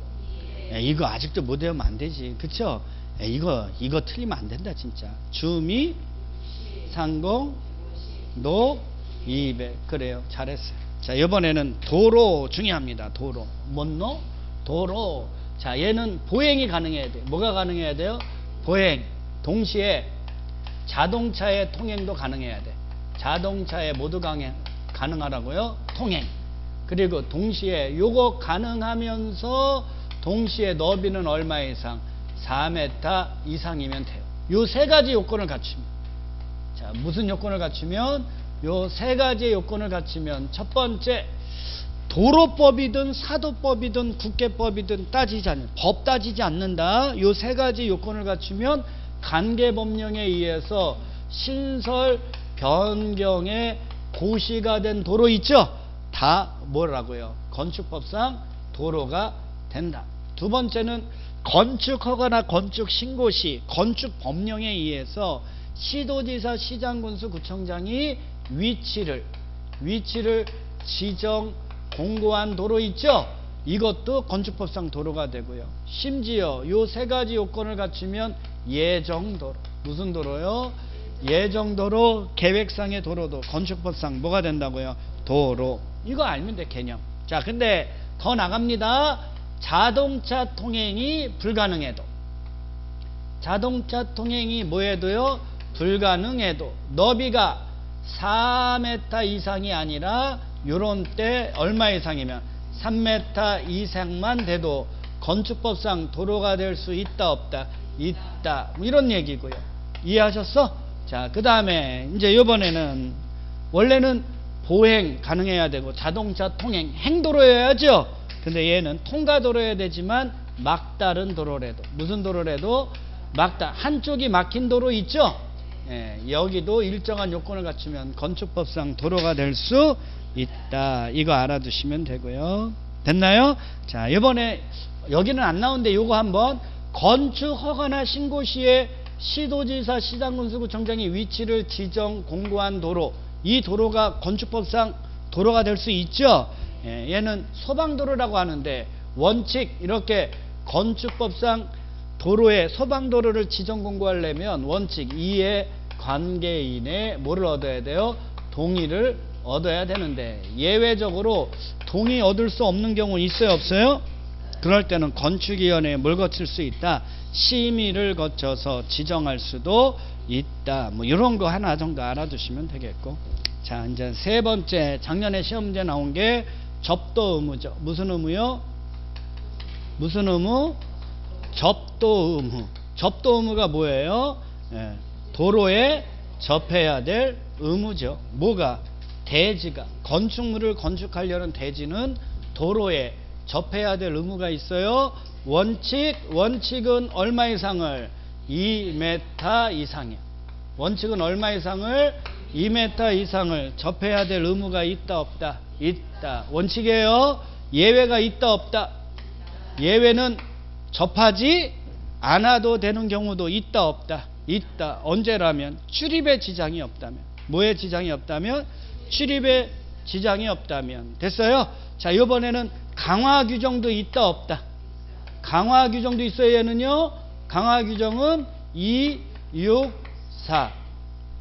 이거 아직도 못 외우면 안 되지. 그쵸? 이거 틀리면 안 된다 진짜. 주미, 상공, 노, 200. 그래요. 잘했어요. 자, 이번에는 도로 중요합니다. 도로. 뭔 노? 도로. 자, 얘는 보행이 가능해야 돼. 뭐가 가능해야 돼요? 보행. 동시에 자동차의 통행도 가능해야 돼. 자동차에 모두 가능하라고요? 통행. 그리고 동시에 요거 가능하면서 동시에 너비는 얼마 이상? 4m 이상이면 돼요. 요 세 가지 요건을 갖추면. 자, 무슨 요건을 갖추면? 요 세 가지 요건을 갖추면 첫 번째, 도로법이든 사도법이든 국계법이든 법 따지지 않는다. 요 세 가지 요건을 갖추면 관계법령에 의해서 신설 변경의 고시가 된 도로 있죠? 다 뭐라고요? 건축법상 도로가 된다. 두 번째는 건축허가나 건축신고시 건축법령에 의해서 시도지사, 시장군수, 구청장이 위치를 지정 공고한 도로 있죠? 이것도 건축법상 도로가 되고요. 심지어 요 세 가지 요건을 갖추면 예정도로. 무슨 도로요? 예정도로, 계획상의 도로도 건축법상 뭐가 된다고요? 도로. 이거 알면 돼, 개념. 자, 근데 더 나갑니다. 자동차 통행이 불가능해도. 자동차 통행이 뭐해도요? 불가능해도. 너비가 4m 이상이 아니라 요런 때 얼마 이상이면 3m 이상만 돼도 건축법상 도로가 될 수 있다 없다? 있다. 이런 얘기고요. 이해하셨어? 자, 그 다음에 이제 요번에는 원래는 보행 가능해야 되고 자동차 통행 행도로여야죠. 근데 얘는 통과도로여야 되지만 막다른 도로래도. 무슨 도로래도? 막다. 한쪽이 막힌 도로 있죠? 여기도 일정한 요건을 갖추면 건축법상 도로가 될 수 있다. 이거 알아두시면 되고요. 됐나요? 자, 이번에 여기는 안 나오는데 요거 한번. 건축허가나 신고시에 시도지사, 시장군수구청장이 위치를 지정 공고한 도로. 이 도로가 건축법상 도로가 될 수 있죠. 얘는 소방도로라고 하는데 원칙 이렇게 건축법상 도로에 소방도로를 지정 공고하려면 원칙 2의 관계인의 뭐를 얻어야 돼요? 동의를 얻어야 되는데 예외적으로 동의 얻을 수 없는 경우 있어요 없어요? 그럴 때는 건축위원회에 뭘 거칠 수 있다? 심의를 거쳐서 지정할 수도 있다. 뭐 이런 거 하나 정도 알아두시면 되겠고. 자, 이제 세 번째 작년에 시험 문제 나온 게 접도 의무죠. 무슨 의무요? 무슨 의무? 접도 의무. 접도 의무가 뭐예요? 도로에 접해야 될 의무죠. 뭐가? 대지가. 건축물을 건축하려는 대지는 도로에 접해야 될 의무가 있어요. 원칙은 얼마 이상을? 2m 이상이요. 원칙은 얼마 이상을? 2m 이상을 접해야 될 의무가 있다 없다? 있다. 원칙이에요. 예외가 있다 없다? 예외는 접하지 않아도 되는 경우도 있다 없다? 있다. 언제라면? 출입에 지장이 없다면. 뭐에 지장이 없다면? 출입에 지장이 없다면. 됐어요? 자, 이번에는 강화 규정도 있다 없다? 강화 규정도 있어요. 얘는요. 강화 규정은 264.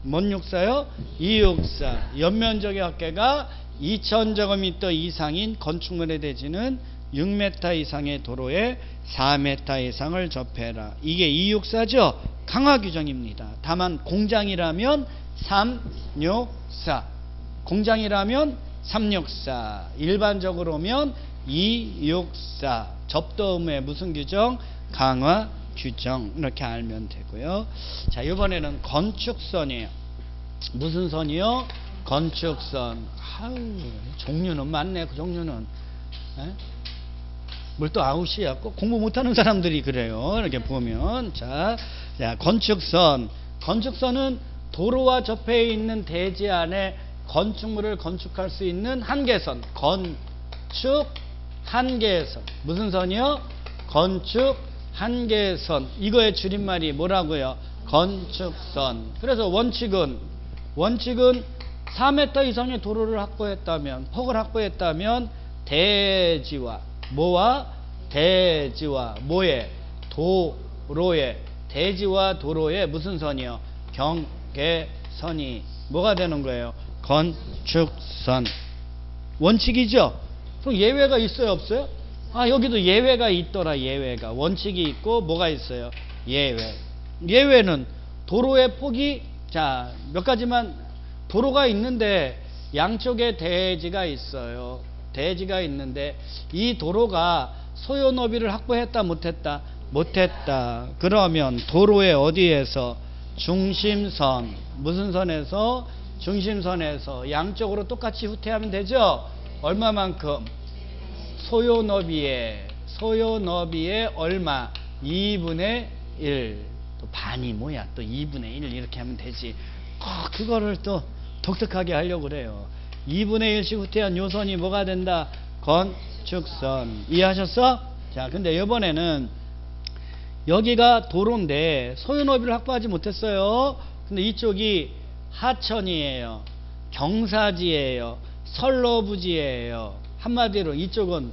뭔 64요? 264. 연면적의 합계가 2000제곱미터 이상인 건축물의 대지는 6m 이상의 도로에 4m 이상을 접해라. 이게 264죠? 강화 규정입니다. 다만 공장이라면 364. 공장이라면 364. 일반적으로면 264. 접도 의무의 무슨 규정? 강화 규정. 이렇게 알면 되고요. 자, 이번에는 건축선이에요. 무슨 선이요? 건축선. 아유, 종류는 많네. 그 종류는. 뭘 또 아웃이야. 꼭 공부 못하는 사람들이 그래요. 이렇게 보면. 자, 건축선. 건축선은 도로와 접해 있는 대지 안에 건축물을 건축할 수 있는 한계선. 건축 한계선. 무슨 선이요? 건축 한계선. 이거의 줄임말이 뭐라고요? 건축선. 그래서 원칙은 4m 이상의 도로를 확보했다면, 폭을 확보했다면 대지와 뭐와? 대지와 뭐에? 도로에. 대지와 도로에 무슨 선이요? 경계선이 뭐가 되는 거예요? 건축선. 원칙이죠? 그럼 예외가 있어요, 없어요? 여기도 예외가 있더라. 예외가. 원칙이 있고 뭐가 있어요? 예외. 예외는 도로의 폭이 몇 가지만. 도로가 있는데 양쪽에 대지가 있어요. 대지가 있는데 이 도로가 소요 너비를 확보했다 못했다? 못했다. 그러면 도로의 어디에서? 중심선. 무슨 선에서? 중심선에서 양쪽으로 똑같이 후퇴하면 되죠? 얼마만큼? 소요 너비에 얼마? 2분의 1. 또 반이 뭐야? 또 2분의 1 이렇게 하면 되지. 그거를 또 독특하게 하려고 그래요. 2분의 1씩 후퇴한 요선이 뭐가 된다? 건축선. 이해하셨어? 자, 근데 이번에는 여기가 도로인데 소요 너비를 확보하지 못했어요. 근데 이쪽이 하천이에요. 경사지예요. 선로부지예요. 한마디로 이쪽은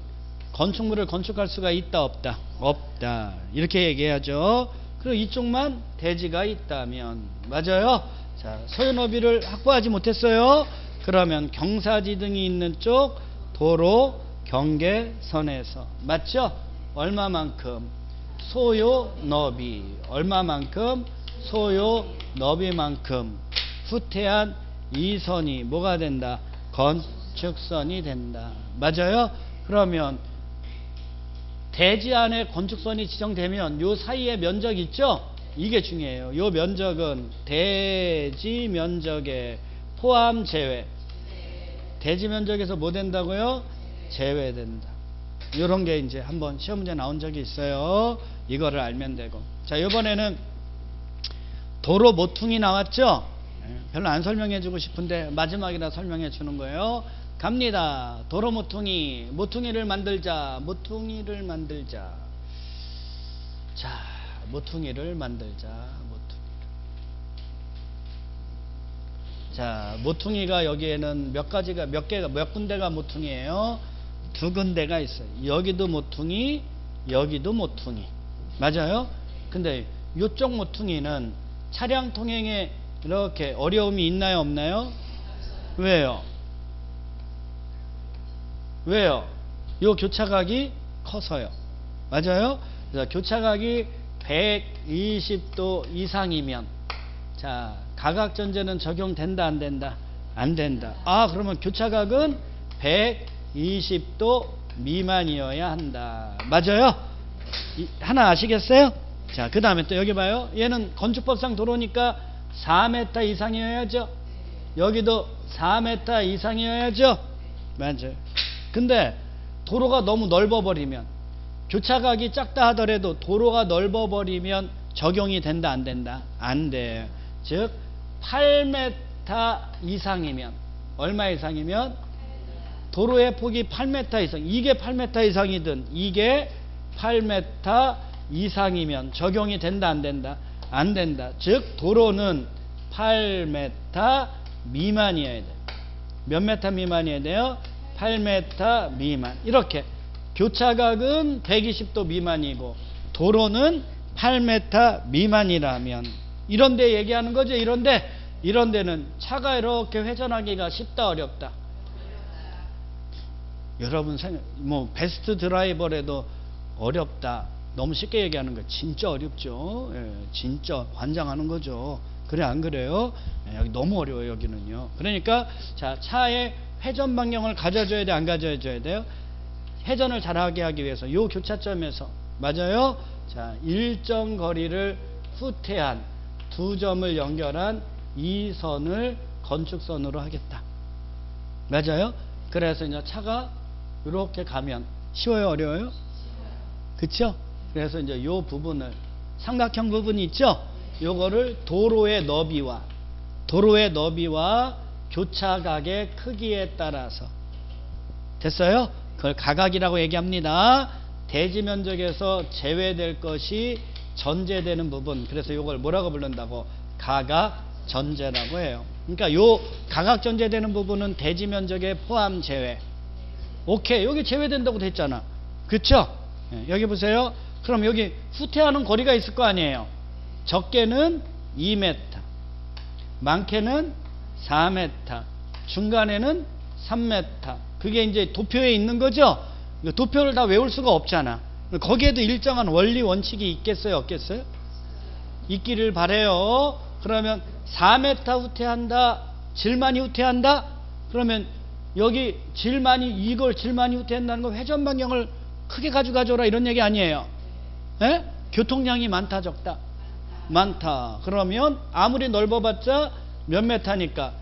건축물을 건축할 수가 있다 없다? 없다. 이렇게 얘기해야죠. 그리고 이쪽만 대지가 있다면. 맞아요? 자, 소요 너비를 확보하지 못했어요. 그러면 경사지 등이 있는 쪽 도로 경계선에서. 맞죠? 얼마만큼? 소요 너비. 얼마만큼? 소요 너비만큼 후퇴한 이 선이 뭐가 된다? 건축선이 된다. 맞아요? 그러면 대지 안에 건축선이 지정되면 요 사이에 면적 있죠? 이게 중요해요. 요 면적은 대지 면적에 포함 제외. 대지 면적에서 뭐 된다고요? 제외된다. 요런 게 이제 한번 시험 문제 나온 적이 있어요. 이거를 알면 되고. 자, 이번에는 도로 모퉁이 나왔죠? 별로 안 설명해 주고 싶은데 마지막이라 설명해 주는 거예요. 갑니다. 도로 모퉁이. 모퉁이를 만들자. 자, 모퉁이를 만들자. 자, 모퉁이가 여기에는 몇 군데가 모퉁이에요? 2군데가 있어요. 여기도 모퉁이, 여기도 모퉁이. 맞아요? 근데 이쪽 모퉁이는 차량 통행에 이렇게 어려움이 있나요, 없나요? 왜요? 요 교차각이 커서요. 맞아요? 그래서 교차각이 120도 이상이면, 자, 가각전제는 적용된다, 안 된다? 안 된다. 그러면 교차각은 120도 미만이어야 한다. 맞아요? 하나 아시겠어요? 자, 그 다음에 또 여기 봐요. 얘는 건축법상 도로니까 4m 이상이어야죠. 여기도 4m 이상이어야죠. 맞아요. 근데 도로가 너무 넓어버리면, 교차각이 작다 하더라도 도로가 넓어버리면 적용이 된다, 안 된다? 안 돼. 즉 8m 이상이면, 얼마 이상이면? 도로의 폭이 8m 이상. 이게 8m 이상이든 이게 8m 이상이면 적용이 된다, 안 된다? 안 된다. 즉 도로는 8m 미만이어야 돼. 몇 m 미만이어야 돼요? 8m 미만. 이렇게 교차각은 120도 미만이고 도로는 8m 미만이라면, 이런데 얘기하는 거죠. 이런데는 차가 이렇게 회전하기가 쉽다, 어렵다? 여러분 베스트 드라이버라도 어렵다. 너무 쉽게 얘기하는 거 진짜 어렵죠. 진짜 관장하는 거죠. 그래, 안 그래요? 여기 너무 어려워요, 여기는요. 그러니까 자, 차의 회전 방향을 가져줘야 돼, 안 가져줘야 돼요? 회전을 잘하게 하기 위해서 요 교차점에서, 맞아요? 자, 일정 거리를 후퇴한 두 점을 연결한 이 선을 건축선으로 하겠다. 맞아요? 그래서 이제 차가 이렇게 가면 쉬워요, 어려워요? 그쵸? 그래서 이제 요 부분을 삼각형 부분이 있죠? 요거를 도로의 너비와 교차각의 크기에 따라서 됐어요? 그걸 가각이라고 얘기합니다. 대지 면적에서 제외될 것이 전제되는 부분. 그래서 요걸 뭐라고 부른다고? 가각 전제라고 해요. 그러니까 요 가각 전제되는 부분은 대지 면적의 포함 제외. 오케이. 여기 제외된다고 됐잖아. 그쵸? 여기 보세요. 그럼 여기 후퇴하는 거리가 있을 거 아니에요. 적게는 2m, 많게는 4m, 중간에는 3m. 그게 이제 도표에 있는 거죠. 도표를 다 외울 수가 없잖아. 거기에도 일정한 원리 원칙이 있겠어요, 없겠어요? 있기를 바래요. 그러면 4m 후퇴한다, 질 많이 후퇴한다. 그러면 여기 이걸 질 많이 후퇴한다는 건 회전 반경을 크게 가져가줘라 이런 얘기 아니에요. 에? 교통량이 많다, 적다? 많다. 그러면 아무리 넓어봤자 몇 메타니까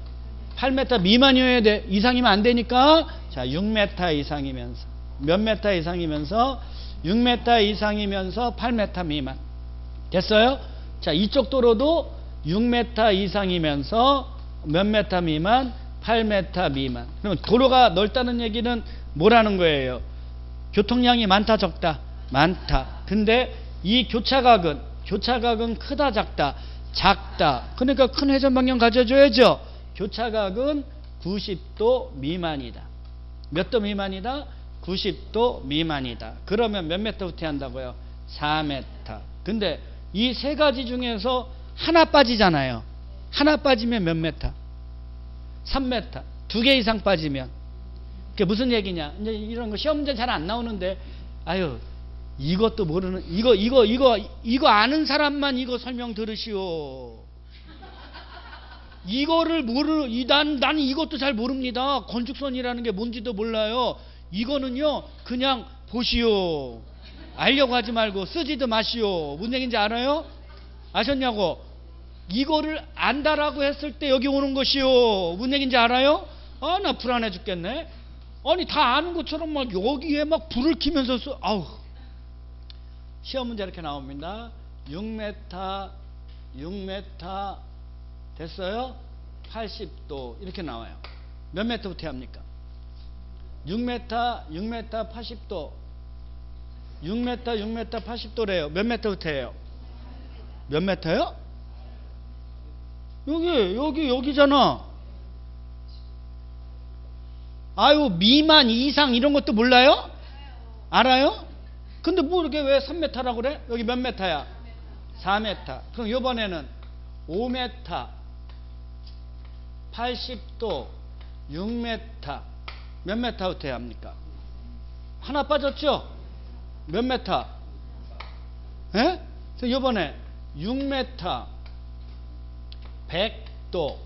8m 미만이어야 돼. 이상이면 안 되니까 자 6m 이상이면서 몇 메타 이상이면서 6m 이상이면서 8m 미만. 됐어요? 자 이쪽 도로도 6m 이상이면서 몇 메타 미만? 8m 미만. 그럼 도로가 넓다는 얘기는 뭐라는 거예요? 교통량이 많다, 적다? 많다. 근데 이 교차각은 크다, 작다? 작다. 그러니까 큰 회전 방향 가져줘야죠. 교차각은 90도 미만이다. 몇 도 미만이다? 90도 미만이다. 그러면 몇 메타 후퇴한다고요? 4m. 근데 이 세 가지 중에서 하나 빠지잖아요. 하나 빠지면 몇 메타? 3m. 두 개 이상 빠지면. 그게 무슨 얘기냐? 이제 이런 거 시험 문제 잘 안 나오는데, 아유, 이것도 모르는, 이거 아는 사람만 이거 설명 들으시오. 이거를 나는 이것도 잘 모릅니다. 건축선이라는 게 뭔지도 몰라요. 이거는요, 그냥 보시오. 알려고 하지 말고 쓰지도 마시오. 무슨 얘기인지 알아요? 아셨냐고? 이거를 안다라고 했을 때 여기 오는 것이오. 무슨 얘기인지 알아요? 아, 나 불안해 죽겠네. 아니, 다 아는 것처럼 막 여기에 막 불을 켜면서 아우. 시험 문제 이렇게 나옵니다. 6m 됐어요? 80도 이렇게 나와요. 몇 메터 후퇴합니까? 6m 80도 6m 80도래요. 몇 메터 후퇴해요? 몇 메터요? 여기잖아. 아유, 미만, 이상 이런 것도 몰라요? 알아요? 근데 뭐 이렇게 왜 3m라고 그래? 여기 몇 메타야? 4m. 그럼 이번에는 5m 80도 6m 몇 메타 후퇴합니까? 하나 빠졌죠? 몇 메타? 예? 그래서 이번에 6m 100도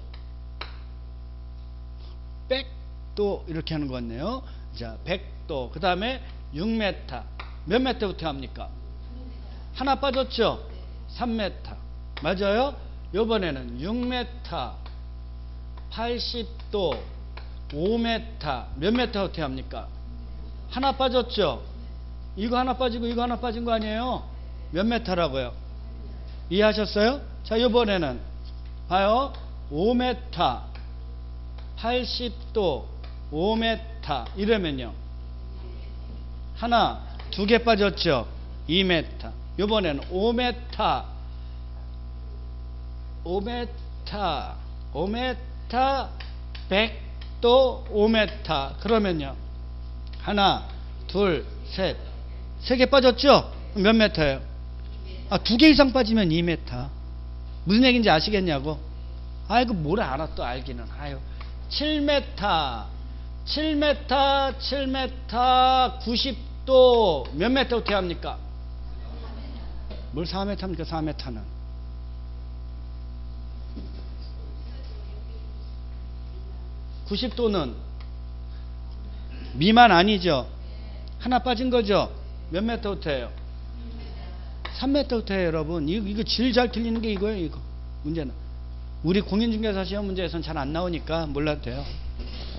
100도 이렇게 하는 거 같네요. 자, 100도. 그 다음에 6m 몇 메타 후퇴합니까? 하나 빠졌죠? 3m. 맞아요? 이번에는 6m 80도 5m 몇 메타 후퇴합니까? 하나 빠졌죠? 이거 하나 빠지고 이거 하나 빠진 거 아니에요? 몇 메타라고요? 이해하셨어요? 자, 이번에는 봐요. 5m 80도 5m 이러면요, 하나 두 개 빠졌죠? 2m. 이번에는 5m 100도 5m. 그러면요, 하나 둘 셋, 세 개 빠졌죠? 몇 메타예요? 아, 두 개 이상 빠지면 2m. 무슨 얘기인지 아시겠냐고? 아이고, 뭘 알아 또 알기는. 아유, 7m 90도 몇 메타 후퇴합니까? 뭘 4m입니까? 4m는 90도는 미만 아니죠? 하나 빠진 거죠? 몇 메타 후퇴해요? 3m 후퇴해요, 여러분. 이거 질 잘 틀리는 게 이거예요, 이거. 문제는 우리 공인중개사 시험 문제에서는 잘 안 나오니까 몰라도 돼요.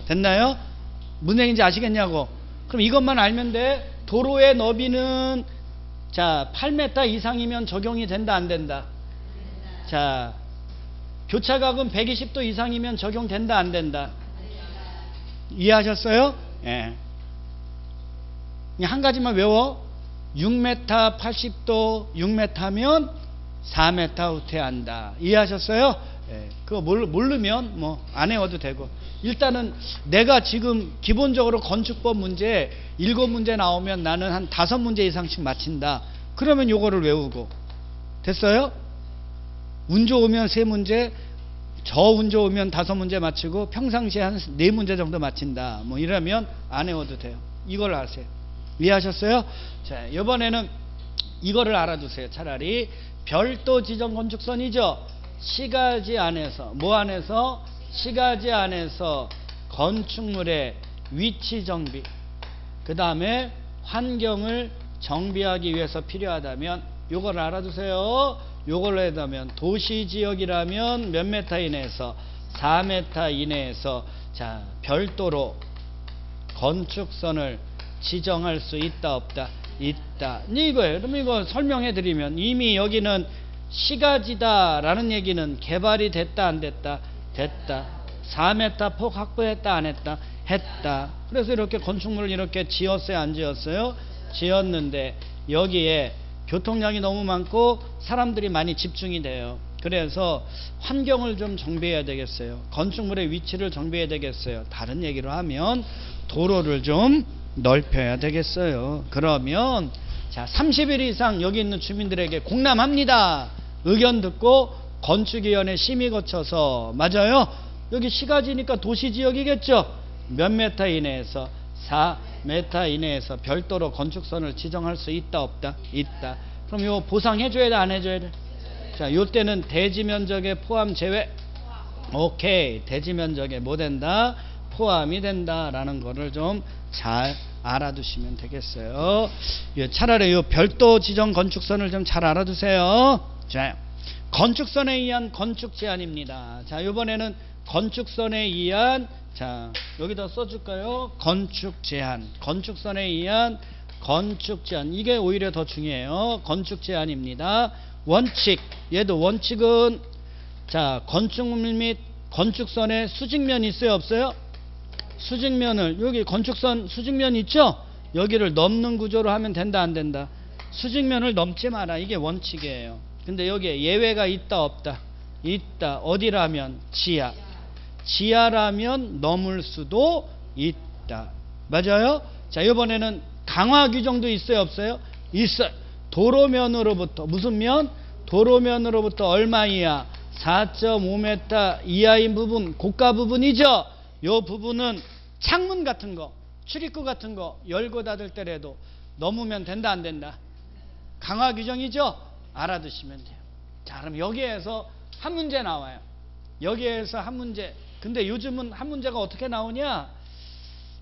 됐나요? 무슨 얘기인지 아시겠냐고. 그럼 이것만 알면 돼. 도로의 너비는 자 8m 이상이면 적용이 된다 안 된다? 자 교차각은 120도 이상이면 적용된다 안 된다? 이해하셨어요? 예. 그냥 한 가지만 외워. 6m 80도 6m면 4m 후퇴한다. 이해하셨어요? 예. 그거 모르면 뭐 안 외워도 되고. 일단은 내가 지금 기본적으로 건축법 문제 7문제 나오면 나는 한 5문제 이상씩 맞힌다. 그러면 요거를 외우고. 됐어요? 운 좋으면 3문제, 저운 좋으면 5문제 맞추고 평상시에 한 4문제 정도 맞힌다. 뭐 이러면 안 외워도 돼요. 이걸 아세요. 이해하셨어요? 자, 이번에는 이거를 알아두세요. 차라리 별도 지정 건축선이죠. 시가지 안에서 뭐 안에서? 시가지 안에서 건축물의 위치 정비, 그 다음에 환경을 정비하기 위해서 필요하다면 요걸 알아두세요. 요걸로 해다면 도시지역이라면 몇 메타 이내에서 4m 이내에서 자 별도로 건축선을 지정할 수 있다 없다? 있다. 이거예요. 그럼 이거 설명해 드리면 이미 여기는 시가지다 라는 얘기는 개발이 됐다 안 됐다? 됐다. 4m 폭 확보했다 안 했다? 했다. 그래서 이렇게 건축물을 이렇게 지었어요 안 지었어요? 지었는데 여기에 교통량이 너무 많고 사람들이 많이 집중이 돼요. 그래서 환경을 좀 정비해야 되겠어요. 건축물의 위치를 정비해야 되겠어요. 다른 얘기로 하면 도로를 좀 넓혀야 되겠어요. 그러면 자 30일 이상 여기 있는 주민들에게 공람합니다. 의견 듣고 건축위원회 심의 거쳐서 맞아요. 여기 시가지니까 도시지역이겠죠. 몇 메타 이내에서 4m 이내에서 별도로 건축선을 지정할 수 있다 없다? 있다. 그럼 이거 보상해줘야 돼 안 해줘야 돼? 자, 요때는 대지면적에 포함 제외. 오케이. 대지면적에 뭐 된다? 포함이 된다 라는 거를 좀 잘 알아두시면 되겠어요. 차라리 요 별도 지정 건축선을 좀 잘 알아두세요. 자, 건축선에 의한 건축 제한입니다. 자, 요번에는 건축선에 의한 자 여기다 써줄까요? 건축 제한. 건축선에 의한 건축 제한. 이게 오히려 더 중요해요. 건축 제한입니다. 원칙. 얘도 원칙은 자 건축물 및 건축선에 수직면 있어요 없어요? 수직면을 여기 건축선 수직면 있죠? 여기를 넘는 구조로 하면 된다 안 된다? 수직면을 넘지 마라. 이게 원칙이에요. 근데 여기에 예외가 있다 없다? 있다. 어디라면? 지하. 지하라면 넘을 수도 있다. 맞아요? 자, 이번에는 강화 규정도 있어요 없어요? 있어요. 도로면으로부터 무슨 면? 도로면으로부터 얼마 이하? 4.5m 이하인 부분, 고가 부분이죠. 요 부분은 창문 같은 거, 출입구 같은 거 열고 닫을 때라도 넘으면 된다 안 된다? 강화 규정이죠. 알아두시면 돼요. 자, 그럼 여기에서 한 문제 나와요. 여기에서 한 문제. 근데 요즘은 한 문제가 어떻게 나오냐?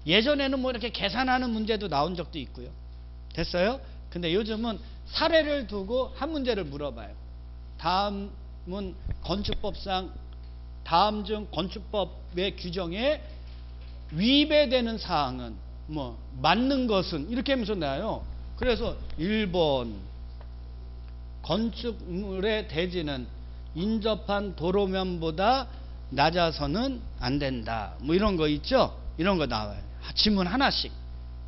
예전에는 뭐 이렇게 계산하는 문제도 나온 적도 있고요. 됐어요? 근데 요즘은 사례를 두고 한 문제를 물어봐요. 다음은 건축법상 다음 중 건축법의 규정에 위배되는 사항은 뭐 맞는 것은 이렇게 하면서 나와요. 그래서 1번 건축물의 대지는 인접한 도로면보다 낮아서는 안 된다. 뭐 이런 거 있죠? 이런 거 나와요. 지문 하나씩.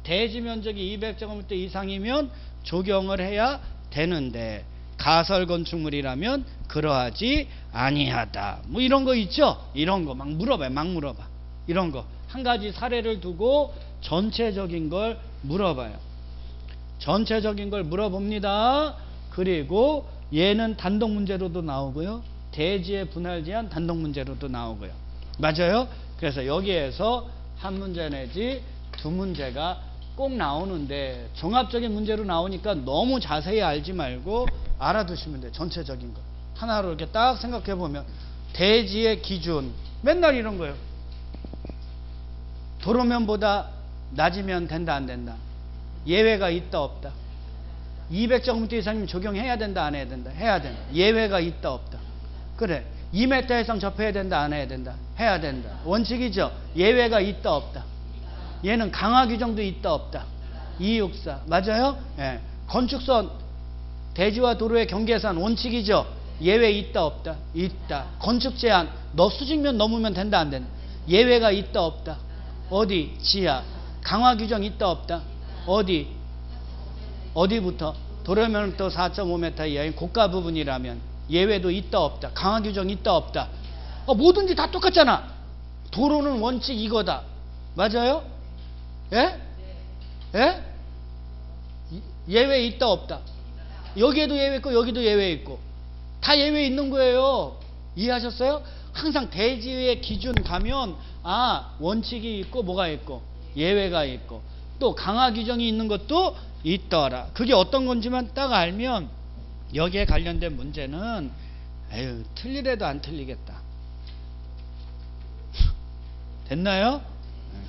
대지 면적이 200제곱미터 이상이면 적용을 해야 되는데 가설 건축물이라면 그러하지 아니하다. 뭐 이런 거 있죠? 이런 거 막 물어봐요. 막 물어봐. 이런 거. 한 가지 사례를 두고 전체적인 걸 물어봐요. 전체적인 걸 물어봅니다. 그리고 얘는 단독 문제로도 나오고요. 대지의 분할 제한 단독 문제로도 나오고요. 맞아요? 그래서 여기에서 한 문제 내지 두 문제가 꼭 나오는데 종합적인 문제로 나오니까 너무 자세히 알지 말고 알아두시면 돼요. 전체적인 거. 하나로 이렇게 딱 생각해 보면 대지의 기준 맨날 이런 거예요. 도로면보다 낮으면 된다 안 된다? 예외가 있다 없다? 200제곱미터 이상이면 적용해야 된다 안 해야 된다? 해야 된다. 예외가 있다 없다? 그래. 2m 이상 접해야 된다, 안 해야 된다? 해야 된다. 원칙이죠. 예외가 있다, 없다? 얘는 강화 규정도 있다, 없다? 264. 맞아요? 예. 건축선, 대지와 도로의 경계선 원칙이죠. 예외 있다, 없다? 있다. 건축 제한, 너 수직면 넘으면 된다, 안 된다? 예외가 있다, 없다? 어디? 지하. 강화 규정 있다, 없다? 어디? 어디부터? 도로면부터 4.5m 이하인 고가 부분이라면 예외도 있다, 없다? 강화 규정 있다, 없다? 뭐든지 다 똑같잖아. 도로는 원칙 이거다. 맞아요? 예? 예? 예외 있다, 없다? 여기에도 예외 있고 여기도 예외 있고 다 예외 있는 거예요. 이해하셨어요? 항상 대지의 기준 가면 원칙이 있고 뭐가 있고 예외가 있고 또 강화 규정이 있는 것도 있더라. 그게 어떤 건지만 딱 알면 여기에 관련된 문제는 틀리래도 안 틀리겠다. 됐나요?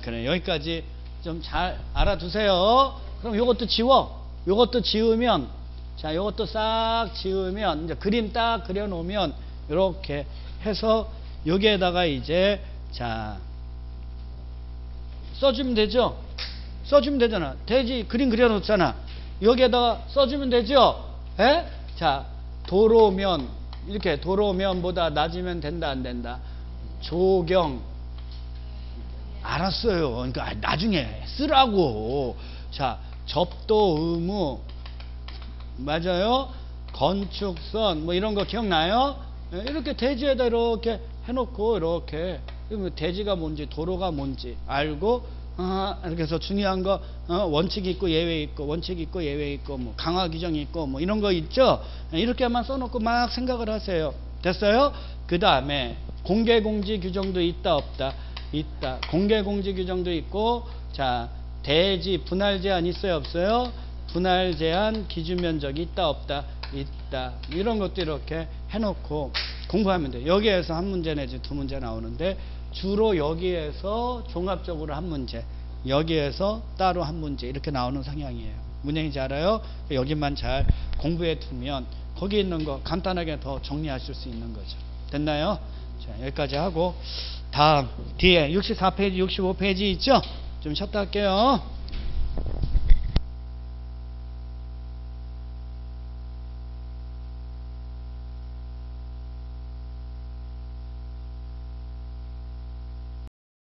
그래, 여기까지 좀 잘 알아두세요. 그럼 요것도 지워. 요것도 지우면, 자, 요것도 싹 지우면, 이제 그림 딱 그려놓으면, 이렇게 해서, 여기에다가 이제, 자, 써주면 되죠? 써주면 되잖아. 대지 그림 그려놓잖아. 여기에다가 써주면 되죠? 예? 자, 도로면, 이렇게 도로면보다 낮으면 된다, 안 된다? 조경. 알았어요. 그러니까 나중에 쓰라고. 자, 접도 의무. 맞아요? 건축선, 뭐 이런 거 기억나요? 이렇게 대지에다 이렇게 해놓고, 이렇게. 대지가 뭔지, 도로가 뭔지 알고, 이렇게 해서 중요한 거, 원칙이 있고, 예외 있고, 원칙이 있고, 예외 있고, 뭐, 강화 규정이 있고, 뭐, 이런 거 있죠? 이렇게만 써놓고 막 생각을 하세요. 됐어요? 그 다음에, 공개공지 규정도 있다, 없다? 있다. 공개공지 규정도 있고, 자, 대지 분할 제한 있어요, 없어요? 분할 제한 기준 면적이 있다, 없다? 있다. 이런 것도 이렇게 해놓고 공부하면 돼요. 여기에서 한 문제 내지 두 문제 나오는데, 주로 여기에서 종합적으로 한 문제, 여기에서 따로 한 문제, 이렇게 나오는 성향이에요. 문제인지 알아요? 여기만 잘 공부해 두면 거기 있는 거 간단하게 더 정리하실 수 있는 거죠. 됐나요? 자, 여기까지 하고 다음 뒤에 64페이지 65페이지 있죠? 좀 쉬었다 할게요.